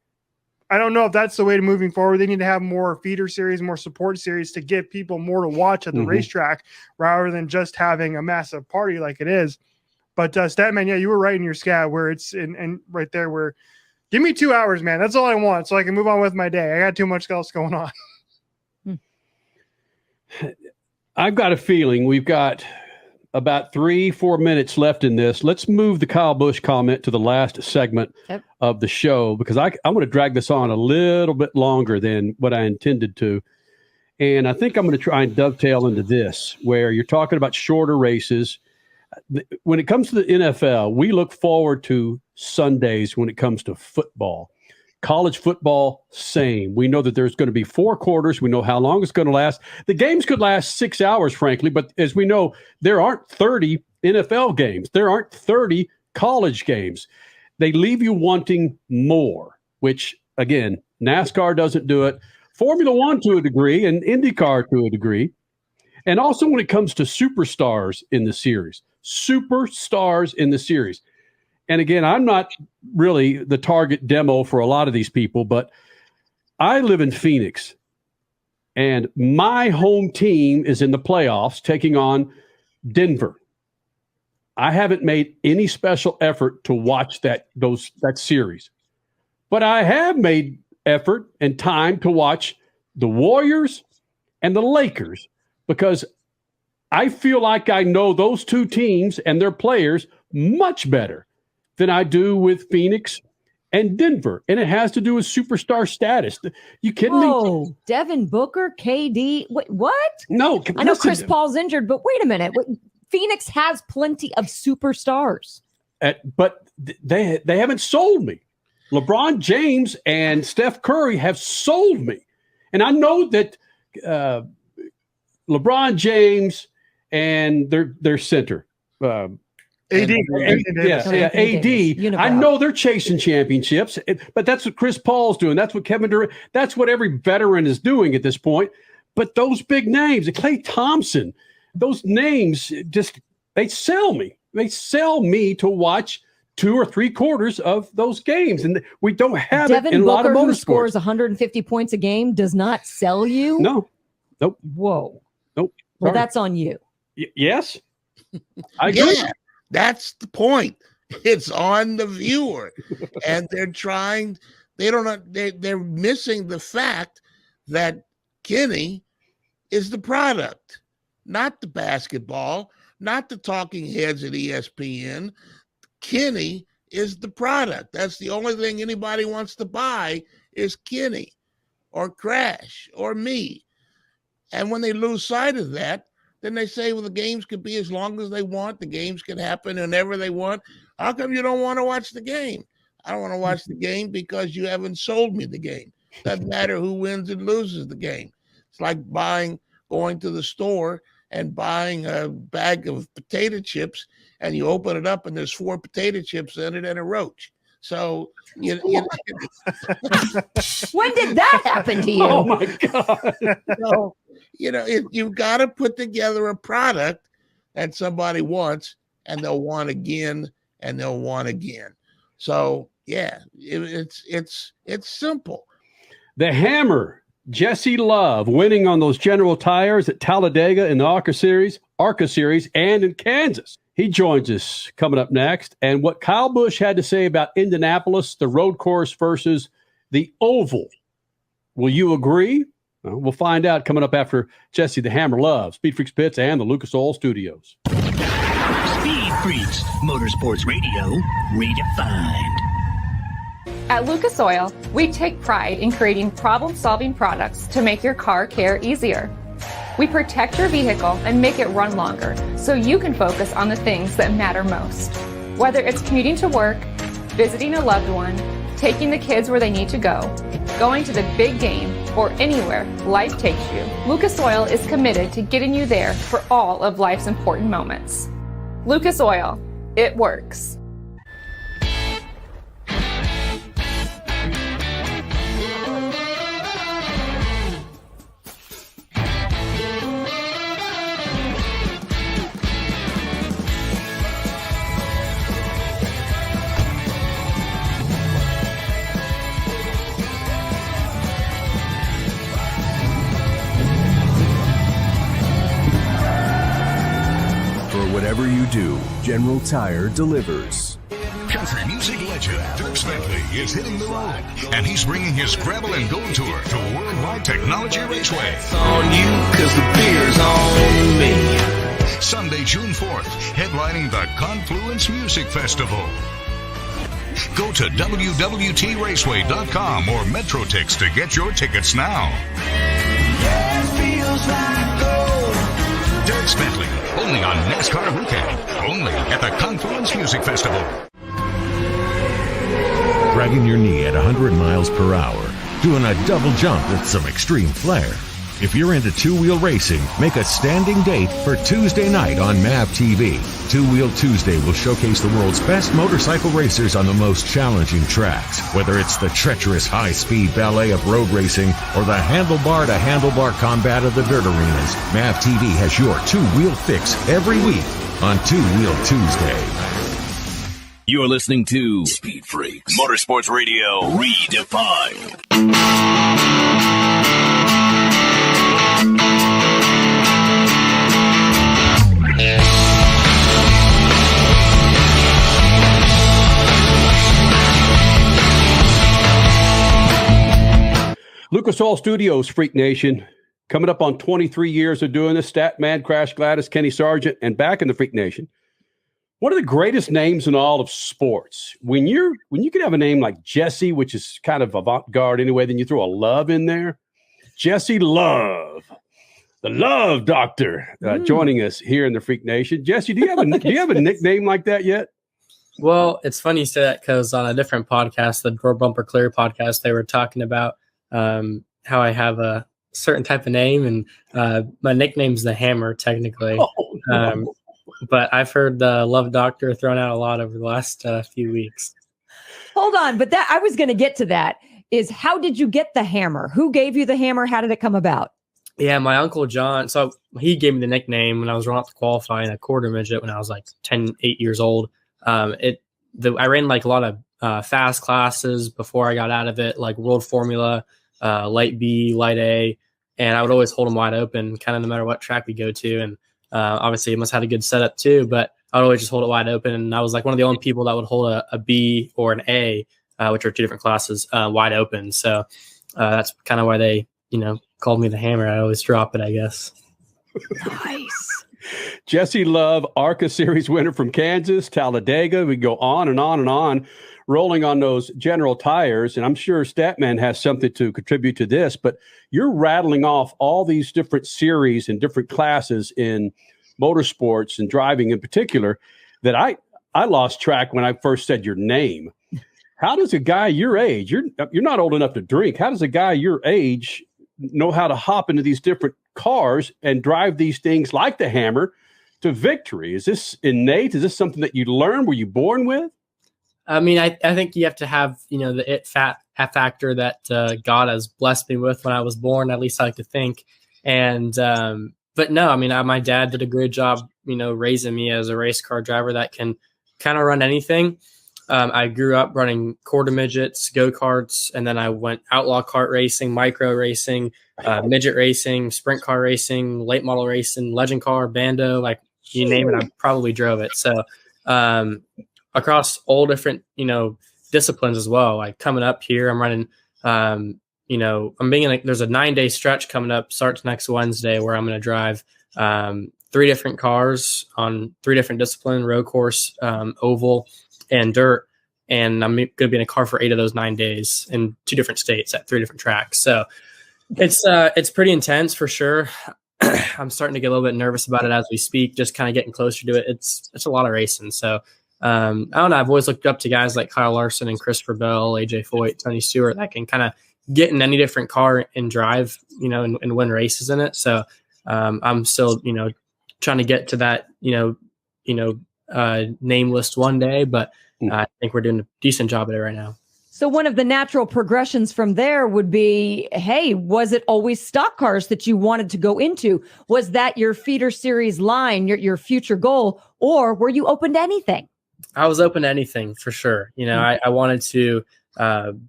I don't know if that's the way to moving forward. They need to have more feeder series, more support series to give people more to watch at the racetrack rather than just having a massive party like it is. But Statman, yeah, you were right in your scat where it's in right there where give me 2 hours, man. That's all I want so I can move on with my day. I got too much else going on. I've got a feeling we've got about 3-4 minutes left in this. Let's move the Kyle Busch comment to the last segment of the show because I want to drag this on a little bit longer than what I intended to. And I think I'm going to try and dovetail into this where you're talking about shorter races. When it comes to the NFL, we look forward to Sundays when it comes to football. College football, same. We know that there's going to be 4 quarters. We know how long it's going to last. The games could last 6 hours, frankly, but as we know, there aren't 30 NFL games. There aren't 30 college games. They leave you wanting more, which, again, NASCAR doesn't do it. Formula One to a degree and IndyCar to a degree. And also when it comes to superstars in the series. And again, I'm not really the target demo for a lot of these people, but I live in Phoenix, and my home team is in the playoffs taking on Denver. I haven't made any special effort to watch that series, but I have made effort and time to watch the Warriors and the Lakers because I feel like I know those 2 teams and their players much better than I do with Phoenix and Denver. And it has to do with superstar status. You kidding me? Devin Booker, KD. Wait, what? No. I know Chris Paul's injured, but wait a minute. Phoenix has plenty of superstars. But they haven't sold me. LeBron James and Steph Curry have sold me. And I know that LeBron James and their center, AD. I know they're chasing championships, but that's what Chris Paul's doing. That's what Kevin Durant, that's what every veteran is doing at this point. But those big names, Klay Thompson, those names they sell me. They sell me to watch 2 or 3 quarters of those games. And we don't have it in a lot of motorsports. Devin Booker, who scores 150 points a game, does not sell you? No. Nope. Whoa. Nope. Well, that's on you. Yes. I agree. Yeah. That's the point. It's on the viewer, and they're missing the fact that Kenny is the product, not the basketball, not the talking heads at ESPN. Kenny is the product. That's the only thing anybody wants to buy is Kenny or Crash or me. And when they lose sight of that, then they say, well, the games could be as long as they want. The games can happen whenever they want. How come you don't want to watch the game? I don't want to watch the game because you haven't sold me the game. Doesn't matter who wins and loses the game. It's like going to the store and buying a bag of potato chips, and you open it up and there's 4 potato chips in it and a roach. So when did that happen to you? Oh my God. So, you've got to put together a product that somebody wants, and they'll want again, and they'll want again. So yeah, it's simple. The Hammer, Jesse Love, winning on those General Tires at Talladega in the ARCA Series, and in Kansas. He joins us coming up next. And what Kyle Busch had to say about Indianapolis, the road course versus the oval. Will you agree? We'll find out coming up after Jesse the Hammer Love, Speed Freaks Pits, and the Lucas Oil Studios. Speed Freaks, Motorsports Radio, redefined. At Lucas Oil, we take pride in creating problem-solving products to make your car care easier. We protect your vehicle and make it run longer so you can focus on the things that matter most. Whether it's commuting to work, visiting a loved one, taking the kids where they need to go, going to the big game, or anywhere life takes you, Lucas Oil is committed to getting you there for all of life's important moments. Lucas Oil, it works. Whatever you do, General Tire delivers. Country music legend Dirk Bentley is hitting the road, and he's bringing his Gravel and Gold Tour to Worldwide Technology Raceway. It's on you, cause the beer's on me. Sunday, June 4th, headlining the Confluence Music Festival. Go to www.traceway.com or MetroTix to get your tickets now. Yeah, it feels like gold. Dirk Bentley, only on NASCAR Weekend, only at the Confluence Music Festival. Dragging your knee at 100 miles per hour, doing a double jump with some extreme flair. If you're into two-wheel racing, make a standing date for Tuesday night on MAV TV. Two-Wheel Tuesday will showcase the world's best motorcycle racers on the most challenging tracks. Whether it's the treacherous high-speed ballet of road racing or the handlebar-to-handlebar combat of the dirt arenas, MAV TV has your two-wheel fix every week on Two-Wheel Tuesday. You're listening to Speed Freaks Motorsports Radio Redefined. Lucas Oil Studios, Freak Nation, coming up on 23 years of doing this. Statman, Crash Gladys, Kenny Sargent, and back in the Freak Nation. One of the greatest names in all of sports. When you can have a name like Jesse, which is kind of avant-garde anyway, then you throw a Love in there. Jesse Love, the Love Doctor, joining us here in the Freak Nation. Jesse, do you have a nickname like that yet? Well, it's funny you say that because on a different podcast, the Door Bumper Clear podcast, they were talking about how I have a certain type of name, and my nickname's the Hammer, technically. But I've heard the Love Doctor thrown out a lot over the last few weeks. Hold on, but that I was going to get to that. Is how did you get the Hammer? Who gave you the Hammer? How did it come about? Yeah, my Uncle John. So he gave me the nickname when I was running up to qualifying a quarter midget when I was like 8 years old. I ran like a lot of fast classes before I got out of it, like World Formula, Light B, Light A, and I would always hold them wide open, kind of no matter what track we go to. And obviously, it must have had a good setup too, but I would always just hold it wide open. And I was like one of the only people that would hold a B or an A, which are two different classes, wide open. So that's kind of why they, called me the Hammer. I always drop it, I guess. Nice. Jesse Love, ARCA Series winner from Kansas, Talladega. We go on and on and on, rolling on those General Tires. And I'm sure Statman has something to contribute to this, but you're rattling off all these different series and different classes in motorsports and driving in particular that I lost track when I first said your name. How does a guy your age, you're not old enough to drink, how does a guy your age know how to hop into these different cars and drive these things like the Hammer to victory? Is this innate? Is this something that you learned? Were you born with? I mean, I think you have to have, the it factor that God has blessed me with when I was born, at least I like to think. And, but no, I mean, my dad did a great job, raising me as a race car driver that can kind of run anything. I grew up running quarter midgets, go-karts, and then I went outlaw kart racing, micro racing, midget racing, sprint car racing, late model racing, legend car, bando, like you name it, I probably drove it. So across all different, disciplines as well. Like coming up here, I'm running, there's a 9-day stretch coming up, starts next Wednesday, where I'm going to drive 3 different cars on 3 different disciplines, road course, oval, and dirt. And I'm going to be in a car for 8 of those 9 days in 2 different states at 3 different tracks. So it's pretty intense for sure. I'm starting to get a little bit nervous about it as we speak, just kind of getting closer to it. It's a lot of racing. So I don't know. I've always looked up to guys like Kyle Larson and Christopher Bell, AJ Foyt, Tony Stewart that can kind of get in any different car and drive, and win races in it. So I'm still, trying to get to that, name list one day, but I think we're doing a decent job at it right now. So one of the natural progressions from there would be, hey, was it always stock cars that you wanted to go into? Was that your feeder series line, your future goal, or were you open to anything? I was open to anything for sure. I wanted to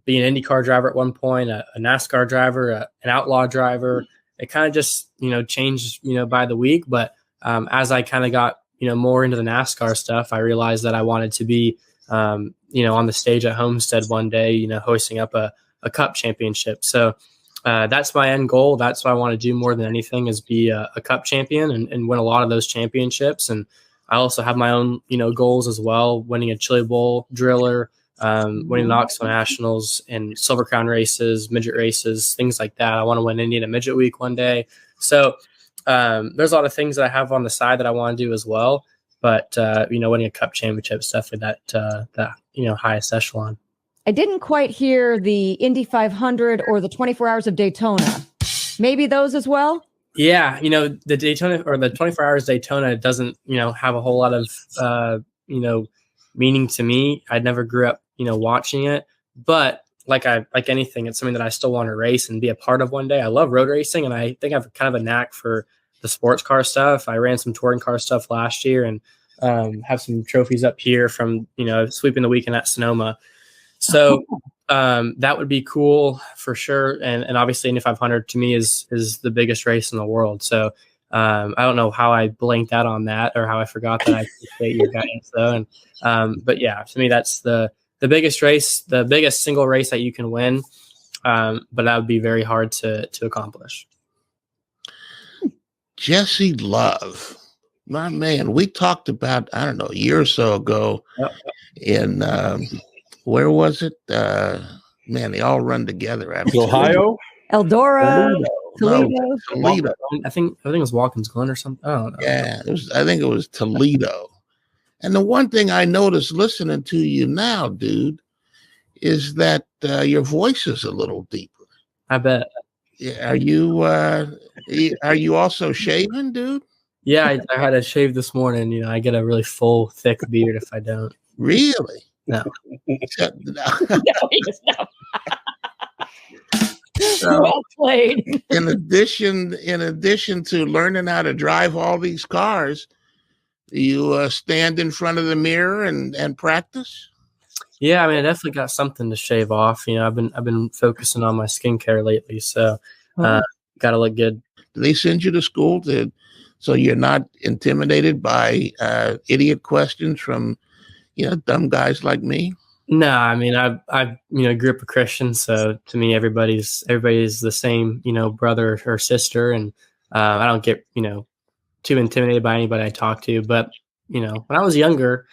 be an IndyCar driver at one point, a NASCAR driver, an outlaw driver. It kind of just, changed, by the week. But as I kind of got, more into the NASCAR stuff, I realized that I wanted to be, on the stage at Homestead one day, hoisting up a cup championship. So that's my end goal. That's what I want to do more than anything, is be a cup champion and win a lot of those championships. And I also have my own, goals as well, winning a Chili Bowl, Driller, winning the Knoxville Nationals and Silver Crown races, midget races, things like that. I want to win Indiana Midget Week one day. So there's a lot of things that I have on the side that I want to do as well. But, winning a cup championship, stuff with that, highest echelon. I didn't quite hear the Indy 500 or the 24 Hours of Daytona. Maybe those as well? Yeah, the Daytona or the 24 Hours Daytona doesn't, have a whole lot of, meaning to me. I never grew up, watching it. But like anything, it's something that I still want to race and be a part of one day. I love road racing, and I think I've kind of a knack for the sports car stuff. I ran some touring car stuff last year and have some trophies up here from, sweeping the weekend at Sonoma. So that would be cool for sure. And obviously Indy 500 to me is the biggest race in the world. So I don't know how I blanked out on that or how I forgot that. I appreciate your guidance though. And but yeah, to me, that's the biggest race, the biggest single race that you can win. But that would be very hard to accomplish. Jesse Love, my man, we talked about, I don't know, a year or so ago in, where was it? Man, they all run together. Ohio? Eldora? Toledo? Toledo. I think it was Watkins Glen or something. I don't know. Yeah, I think it was Toledo. And the one thing I noticed listening to you now, dude, is that your voice is a little deeper. I bet. Yeah, are you also shaving, dude? Yeah, I had a shave this morning. I get a really full, thick beard if I don't. Really? No. So, well played. in addition to learning how to drive all these cars, you stand in front of the mirror and practice? Yeah, I mean, I definitely got something to shave off. I've been focusing on my skincare lately, so got to look good. Do they send you to school so you're not intimidated by idiot questions from dumb guys like me? No, I mean, I grew up a Christian, so to me, everybody's the same, brother or sister, and I don't get too intimidated by anybody I talk to. But when I was younger,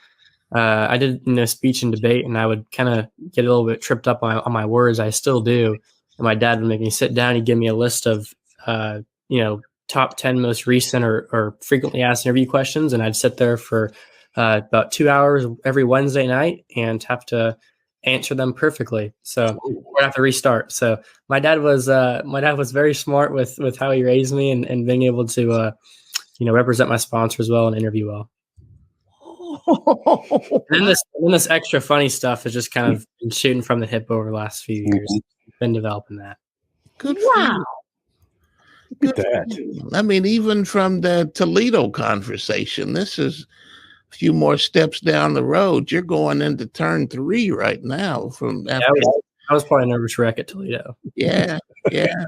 I did speech and debate, and I would kind of get a little bit tripped up on my words. I still do, and my dad would make me sit down. He'd give me a list of top 10 most recent or frequently asked interview questions, and I'd sit there for about 2 hours every Wednesday night and have to answer them perfectly. So we'd have to restart. So my dad was very smart with how he raised me and being able to represent my sponsors well and interview well. And then this extra funny stuff is just kind of been shooting from the hip over the last few years. Been developing that. Good for you. Good for you. I mean, even from the Toledo conversation, this is a few more steps down the road. You're going into turn 3 right now. I was probably a nervous wreck at Toledo. Yeah,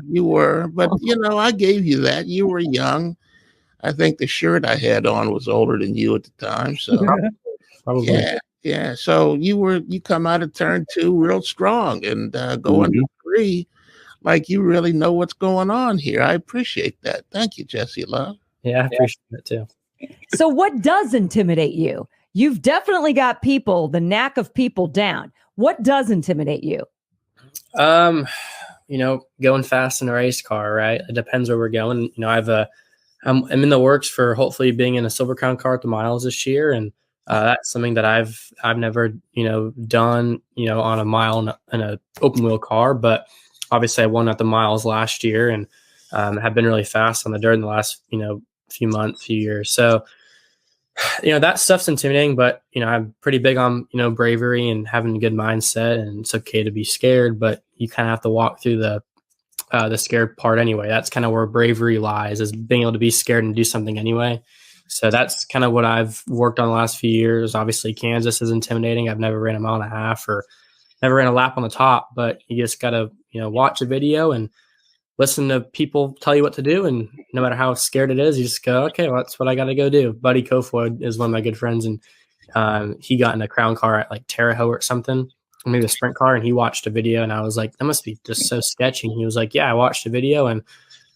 you were. But, I gave you that. You were young. I think the shirt I had on was older than you at the time. So, probably. Yeah. So you come out of turn 2 real strong and go into 3 like you really know what's going on here. I appreciate that. Thank you, Jesse Love. Yeah, I appreciate it too. So what does intimidate you? You've definitely got the knack of people down. What does intimidate you? Going fast in a race car, right? It depends where we're going. I'm in the works for hopefully being in a Silver Crown car at the miles this year. And that's something that I've never, done, on a mile in a open wheel car, but obviously I won at the miles last year and have been really fast on the dirt in the last, few years. So, that stuff's intimidating, but, I'm pretty big on, bravery and having a good mindset, and it's okay to be scared, but you kind of have to walk through the scared part anyway. That's kind of where bravery lies, is being able to be scared and do something anyway. So that's kind of what I've worked on the last few years. Obviously, Kansas is intimidating. I've never ran a mile and a half or never ran a lap on the top, but you just got to, watch a video and listen to people tell you what to do. And no matter how scared it is, you just go, okay, well, that's what I got to go do. Buddy Kofoid is one of my good friends, and he got in a crown car at like Terre Haute or something, or maybe a sprint car, and he watched a video, and I was like, that must be just so sketchy. And he was like, yeah, I watched a video and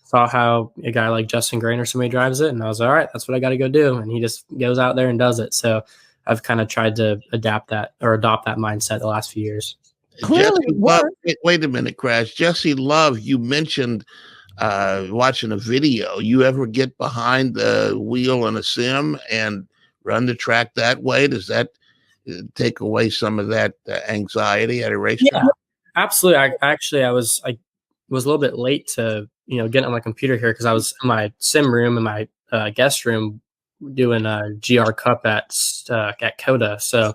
saw how a guy like Justin Grain or somebody drives it, and I was like, all right, that's what I got to go do. And he just goes out there and does it. So I've kind of tried to adopt that mindset the last few years. Jesse Love, wait a minute, Crash. Jesse Love, you mentioned watching a video. You ever get behind the wheel in a sim and run the track that way? Does that take away some of that anxiety at a racetrack? Yeah, absolutely. I was a little bit late to get on my computer here because I was in my sim room in my guest room doing a GR Cup at COTA. So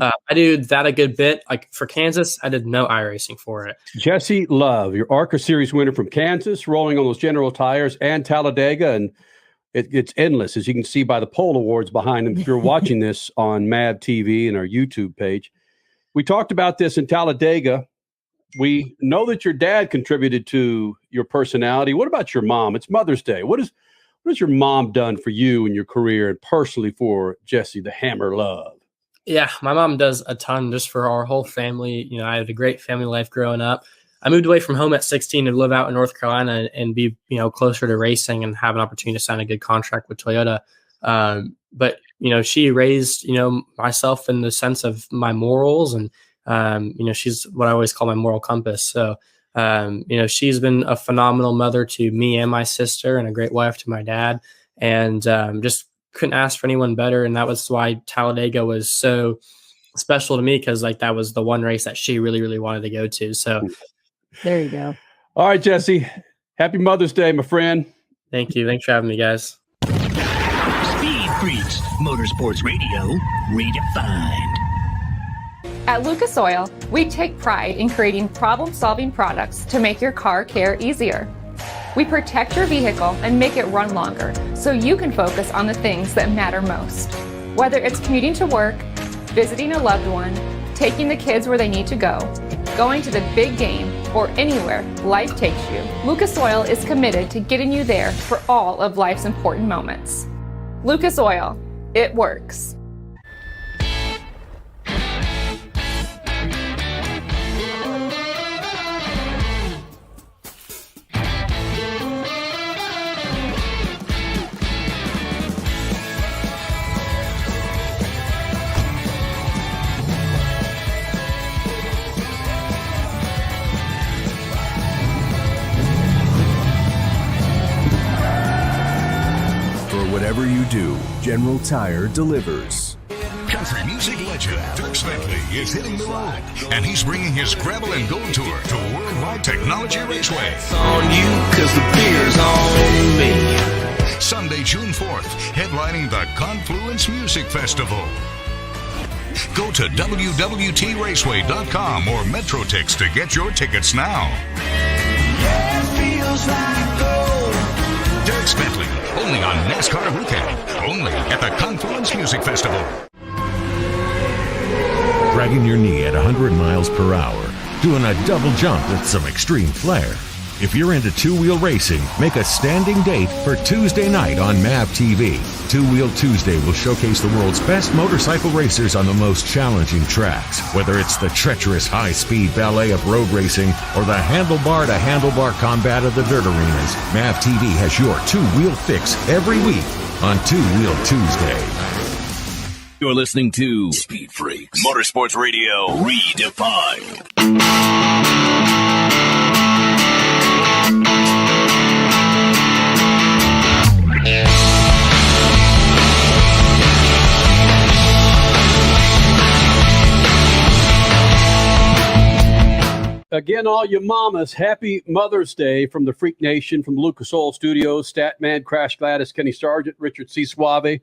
I do that a good bit. Like for Kansas, I did no iRacing for it. Jesse Love, your ARCA Series winner from Kansas, rolling on those General tires, and Talladega, and it's endless, as you can see by the poll awards behind him. If you're watching this on MAV TV and our YouTube page, we talked about this in Talladega. We know that your dad contributed to your personality. What about your mom? It's Mother's Day. What has your mom done for you in your career and personally for Jesse the Hammer Love? Yeah, my mom does a ton just for our whole family. I had a great family life growing up. I moved away from home at 16 to live out in North Carolina and be, closer to racing and have an opportunity to sign a good contract with Toyota. But, she raised, myself in the sense of my morals, and, she's what I always call my moral compass. So, she's been a phenomenal mother to me and my sister, and a great wife to my dad, and just couldn't ask for anyone better. And that was why Talladega was so special to me, because that was the one race that she really, really wanted to go to. So there you go. All right, Jesse. Happy Mother's Day, my friend. Thank you. Thanks for having me, guys. Speed Freaks, Motorsports Radio, redefined. At Lucas Oil, we take pride in creating problem-solving products to make your car care easier. We protect your vehicle and make it run longer so you can focus on the things that matter most. Whether it's commuting to work, visiting a loved one, taking the kids where they need to go, going to the big game, or anywhere life takes you, Lucas Oil is committed to getting you there for all of life's important moments. Lucas Oil, it works. Whatever you do, General Tire delivers. Country music legend Dirk Bentley is hitting the road, and he's bringing his Gravel and Gold Tour to Worldwide Technology Raceway. It's on you, cause the beer's on me. Sunday, June 4th, headlining the Confluence Music Festival. Go to www.raceway.com or MetroTix to get your tickets now. Yeah, it feels like gold. Dirk Bentley, only on NASCAR Weekend, only at the Confluence Music Festival. Dragging your knee at 100 miles per hour, doing a double jump with some extreme flair. If you're into two-wheel racing, make a standing date for Tuesday night on MAV TV. Two-Wheel Tuesday will showcase the world's best motorcycle racers on the most challenging tracks. Whether it's the treacherous high-speed ballet of road racing or the handlebar-to-handlebar combat of the dirt arenas, MAV TV has your two-wheel fix every week on Two-Wheel Tuesday. You're listening to Speed Freaks, Motorsports Radio, redefined. Again, all you mamas, happy Mother's Day from the Freak Nation, from the Lucas Oil Studios. Statman, Crash Gladys, Kenny Sargent, Richard C. Suave.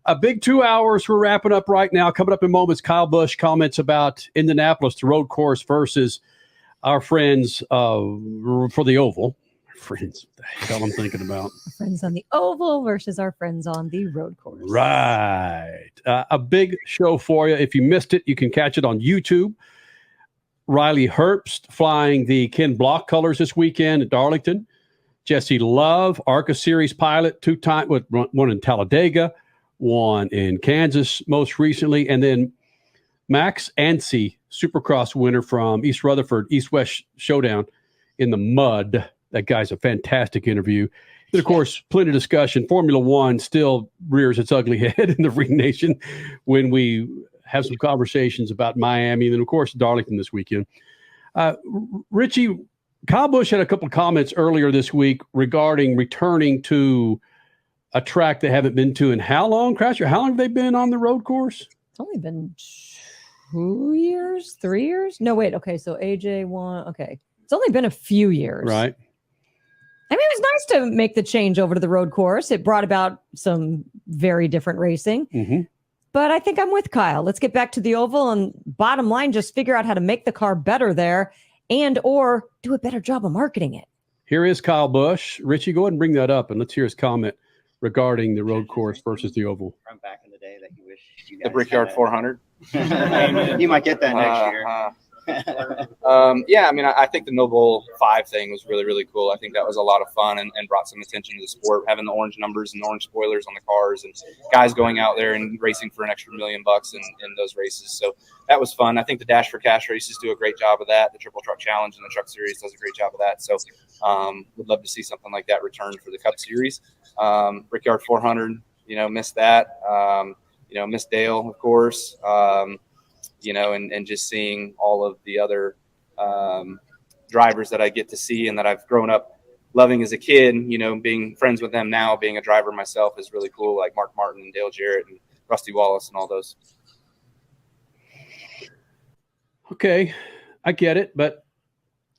A big 2 hours we're wrapping up right now. Coming up in moments, Kyle Busch comments about Indianapolis, the road course, versus our friends for the Oval. Friends, what the hell I'm thinking about. Our friends on the oval versus our friends on the road course. Right. A big show for you. If you missed it, you can catch it on YouTube. Riley Herbst flying the Ken Block colors this weekend at Darlington. Jesse Love, ARCA Series pilot, two-time, one in Talladega, one in Kansas most recently, and then Max Antsie, Supercross winner from East Rutherford, East-West Showdown in the mud. That guy's a fantastic interview. And, of course, plenty of discussion. Formula One still rears its ugly head in the Freak Nation when we have some conversations about Miami and then, of course, Darlington this weekend. Richie, Kyle Busch had a couple of comments earlier this week regarding returning to a track they haven't been to in how long, Crasher? How long have they been on the road course? It's only been 2 years, 3 years? No, wait. Okay, so AJ won. Okay. It's only been a few years. Right. I mean, it was nice to make the change over to the road course. It brought about some very different racing. Mm-hmm. But I think I'm with Kyle. Let's get back to the oval and bottom line, just figure out how to make the car better there and or do a better job of marketing it. Here is Kyle Busch. Richie, go ahead and bring that up and let's hear his comment regarding the road course versus the oval. From back in the day that you wish you guys the Brickyard 400. You might get that next year. Yeah, I mean, I think the Noble 5 thing was really, really cool. I think that was a lot of fun and brought some attention to the sport, having the orange numbers and the orange spoilers on the cars and guys going out there and racing for an extra $1 million in those races. So that was fun. I think the Dash for Cash races do a great job of that. The Triple Truck Challenge and the Truck Series does a great job of that. So would love to see something like that return for the Cup Series. Brickyard 400, missed that. Missed Dale, of course. And just seeing all of the other drivers that I get to see and that I've grown up loving as a kid, being friends with them now, being a driver myself is really cool, like Mark Martin and Dale Jarrett and Rusty Wallace and all those. Okay, I get it, but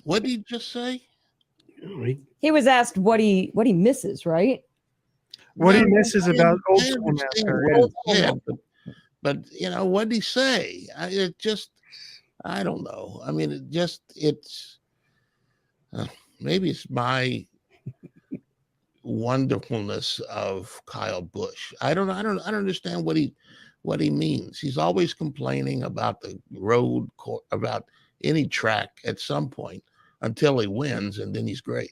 what did he just say? He was asked what he misses, right? What he misses about old school NASCAR. But what did he say? I don't know. I mean, it's maybe it's my wonderfulness of Kyle Busch. I don't understand what he means. He's always complaining about the road, about any track at some point until he wins, and then he's great.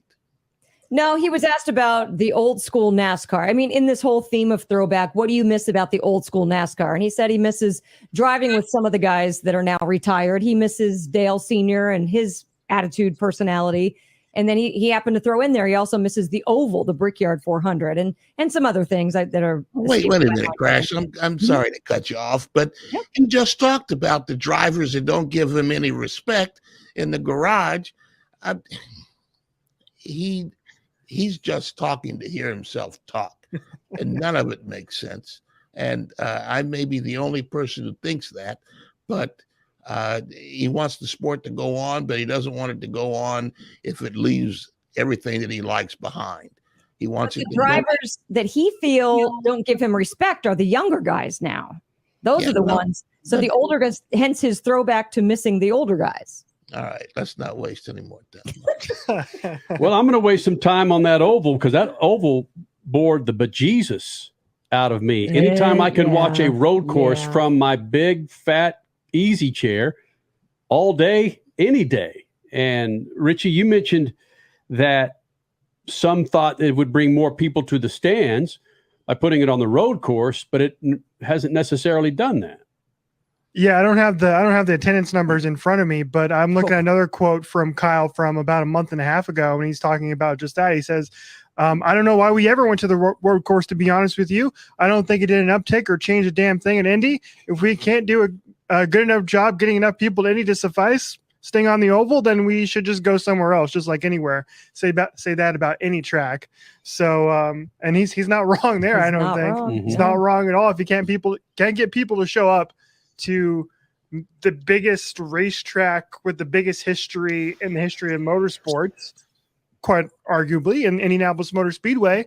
No, he was asked about the old school NASCAR. I mean, in this whole theme of throwback, what do you miss about the old school NASCAR? And he said he misses driving with some of the guys that are now retired. He misses Dale Sr. and his attitude, personality. And then he happened to throw in there, he also misses the oval, the Brickyard 400, and some other things that are. Wait a minute, Crash. I'm sorry to cut you off, but you just talked about the drivers that don't give him any respect in the garage. He's just talking to hear himself talk, and none of it makes sense. And I may be the only person who thinks that, but he wants the sport to go on, but he doesn't want it to go on if it leaves everything that he likes behind. He wants the drivers that he feels don't give him respect are the younger guys now. Those are the ones. So the older guys, hence his throwback to missing the older guys. All right, let's not waste any more time. Well, I'm going to waste some time on that oval because that oval bored the bejesus out of me. Anytime I can watch a road course from my big, fat, easy chair all day, any day. And Richie, you mentioned that some thought it would bring more people to the stands by putting it on the road course, but it hasn't necessarily done that. Yeah, I don't have the attendance numbers in front of me, but I'm looking at another quote from Kyle from about a month and a half ago, and he's talking about just that. He says, I don't know why we ever went to the road course, to be honest with you. I don't think it did an uptick or change a damn thing at Indy. If we can't do a good enough job getting enough people to Indy to suffice staying on the oval, then we should just go somewhere else, just like anywhere. Say that about any track. So, and he's not wrong there. I don't think he's not wrong at all. If you can't get people to show up to the biggest racetrack with the biggest history in the history of motorsports, quite arguably, in Indianapolis Motor Speedway.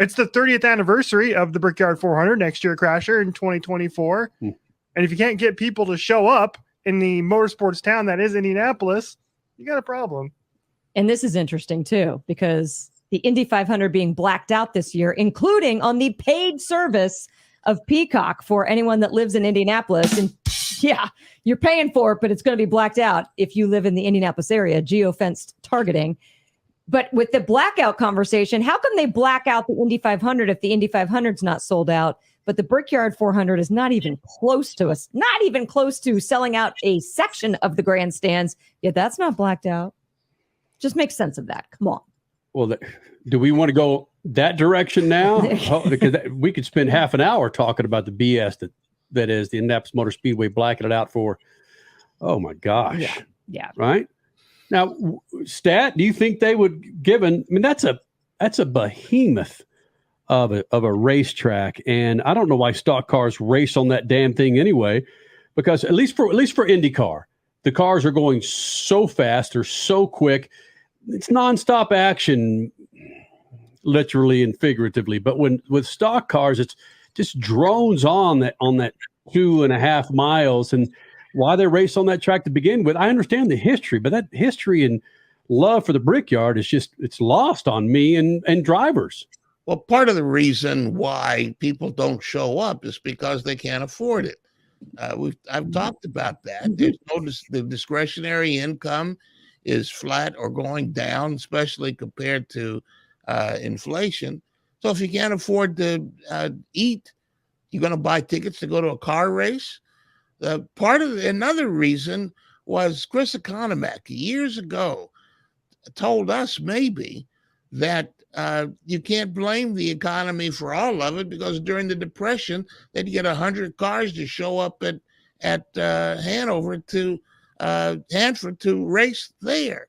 It's the 30th anniversary of the Brickyard 400 next year, Crasher, in 2024. And if you can't get people to show up in the motorsports town that is Indianapolis, you got a problem. And this is interesting too, because the Indy 500 being blacked out this year, including on the paid service of Peacock for anyone that lives in Indianapolis. And yeah, you're paying for it, but it's going to be blacked out if you live in the Indianapolis area, geofenced targeting. But with the blackout conversation, how come they black out the Indy 500 if the Indy 500 is not sold out, but the Brickyard 400 is not even close to us, not even close to selling out a section of the grandstands, yet that's not blacked out? Just make sense of that. Come on. Well, do we want to go that direction now? Because we could spend half an hour talking about the BS that is the Indianapolis Motor Speedway blacking it out for, oh my gosh. Yeah. Right? Now, Stat, do you think they would that's a behemoth of a racetrack, and I don't know why stock cars race on that damn thing anyway, because at least for IndyCar, the cars are going so fast, they're so quick, it's nonstop action, literally and figuratively. But with stock cars, it's just drones on that 2.5 miles, and why they race on that track to begin with. I understand the history, but that history and love for the Brickyard is it's lost on me and drivers. Well, part of the reason why people don't show up is because they can't afford it. I've talked about that. There's the discretionary income is flat or going down, especially compared to inflation. So if you can't afford to eat, you're going to buy tickets to go to a car race. Another reason was Chris Economack years ago told us maybe that you can't blame the economy for all of it, because during the Depression, they'd get 100 cars to show up at Hanford to race there.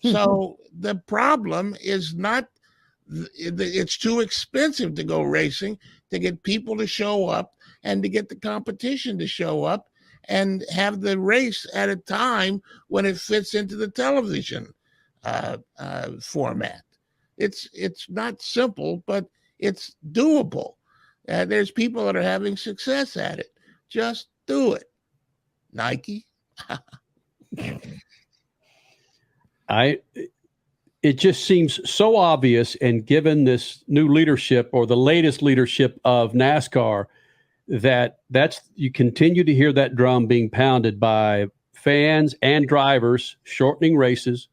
So the problem is not it's too expensive to go racing, to get people to show up and to get the competition to show up and have the race at a time when it fits into the television format. It's not simple, but it's doable. There's people that are having success at it. Just do it. Nike. It just seems so obvious, and given this new leadership or the latest leadership of NASCAR, that's you continue to hear that drum being pounded by fans and drivers, shortening races,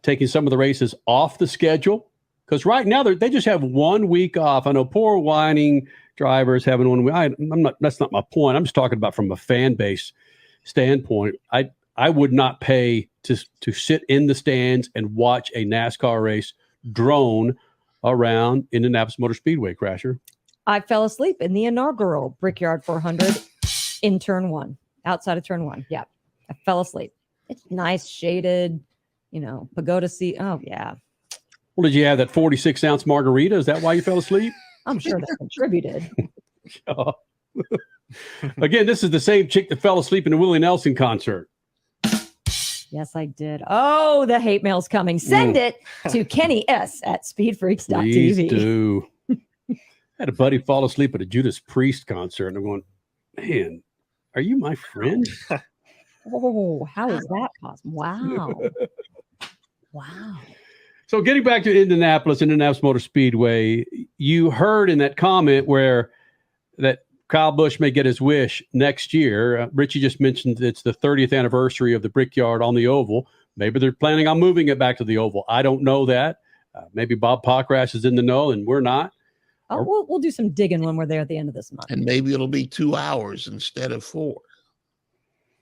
taking some of the races off the schedule, because right now they just have 1 week off. I know poor whining drivers having 1 week. That's not my point. I'm just talking about from a fan base standpoint. I would not pay to sit in the stands and watch a NASCAR race drone around Indianapolis Motor Speedway, Crasher. I fell asleep in the inaugural Brickyard 400 in turn 1, outside of turn 1. Yeah, I fell asleep. It's nice, shaded, pagoda seat. Oh, yeah. Well, did you have that 46-ounce margarita? Is that why you fell asleep? I'm sure that contributed. Oh. Again, this is the same chick that fell asleep in the Willie Nelson concert. Yes, I did. Oh, the hate mail's coming. Send it to Kenny S. at speedfreaks.tv. Please do. I had a buddy fall asleep at a Judas Priest concert, and I'm going, man, are you my friend? Oh, how is that possible? Wow. Wow. So getting back to Indianapolis Motor Speedway, you heard in that comment where that Kyle Busch may get his wish next year. Richie just mentioned it's the 30th anniversary of the Brickyard on the Oval. Maybe they're planning on moving it back to the Oval. I don't know that. Maybe Bob Pockrass is in the know and we're not. Oh, we'll do some digging when we're there at the end of this month. And maybe it'll be 2 hours instead of 4.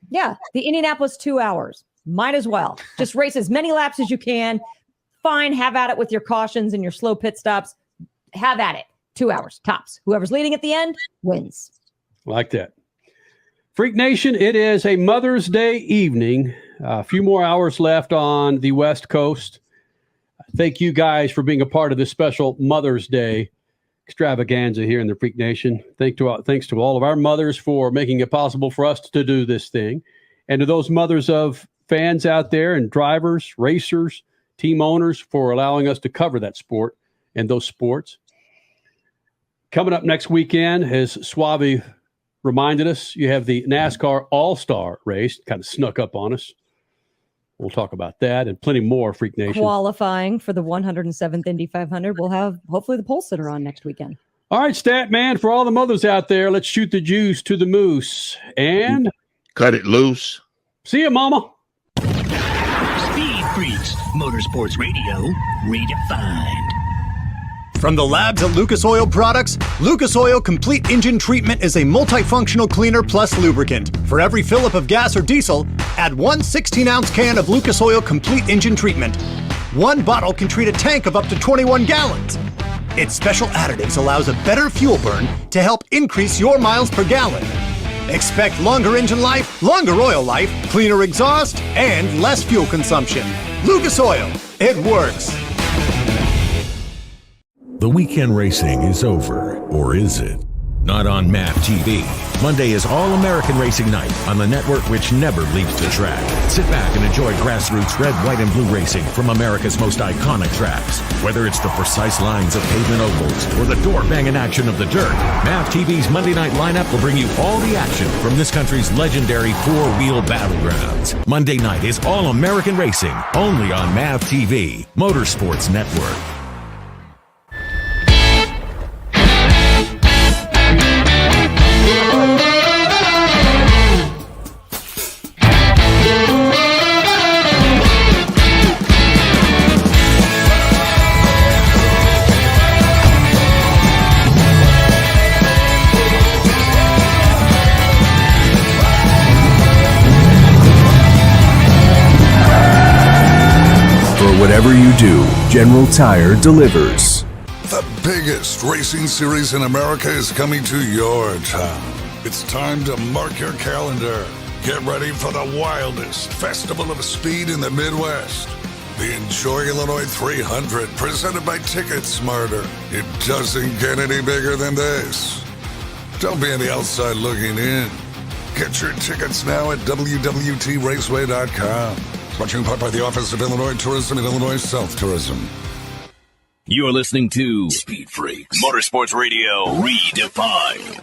Yeah, the Indianapolis 2 hours. Might as well. Just race as many laps as you can. Fine, have at it with your cautions and your slow pit stops. Have at it. 2 hours, tops. Whoever's leading at the end wins. Like that. Freak Nation, it is a Mother's Day evening. A few more hours left on the West Coast. Thank you guys for being a part of this special Mother's Day extravaganza here in the Freak Nation. Thanks to all of our mothers for making it possible for us to do this thing. And to those mothers of fans out there and drivers, racers, team owners for allowing us to cover that sport and those sports. Coming up next weekend, as Suave reminded us, you have the NASCAR All-Star race. Kind of snuck up on us. We'll talk about that and plenty more, Freak Nation. Qualifying for the 107th Indy 500. We'll have hopefully the pole sitter on next weekend. All right, Stat Man, for all the mothers out there, let's shoot the juice to the moose and cut it loose. See you, Mama. Speed Freaks, Motorsports Radio, redefined. From the labs at Lucas Oil Products, Lucas Oil Complete Engine Treatment is a multifunctional cleaner plus lubricant. For every fill-up of gas or diesel, add one 16-ounce can of Lucas Oil Complete Engine Treatment. One bottle can treat a tank of up to 21 gallons. Its special additives allows a better fuel burn to help increase your miles per gallon. Expect longer engine life, longer oil life, cleaner exhaust, and less fuel consumption. Lucas Oil, it works. The weekend racing is over, or is it? Not on MAP TV. Monday is All-American Racing Night on the network which never leaves the track. Sit back and enjoy grassroots red, white, and blue racing from America's most iconic tracks. Whether it's the precise lines of pavement ovals or the door-banging action of the dirt, MAP TV's Monday night lineup will bring you all the action from this country's legendary four-wheel battlegrounds. Monday night is All-American Racing, only on MAP TV, Motorsports Network. Whatever you do, General Tire delivers. The biggest racing series in America is coming to your town. It's time to mark your calendar. Get ready for the wildest festival of speed in the Midwest. The Enjoy Illinois 300, presented by Ticket Smarter. It doesn't get any bigger than this. Don't be on the outside looking in. Get your tickets now at www.raceway.com. Watching part by the Office of Illinois Tourism and Illinois South Tourism. You're listening to Speed Freaks, Motorsports Radio, redefined.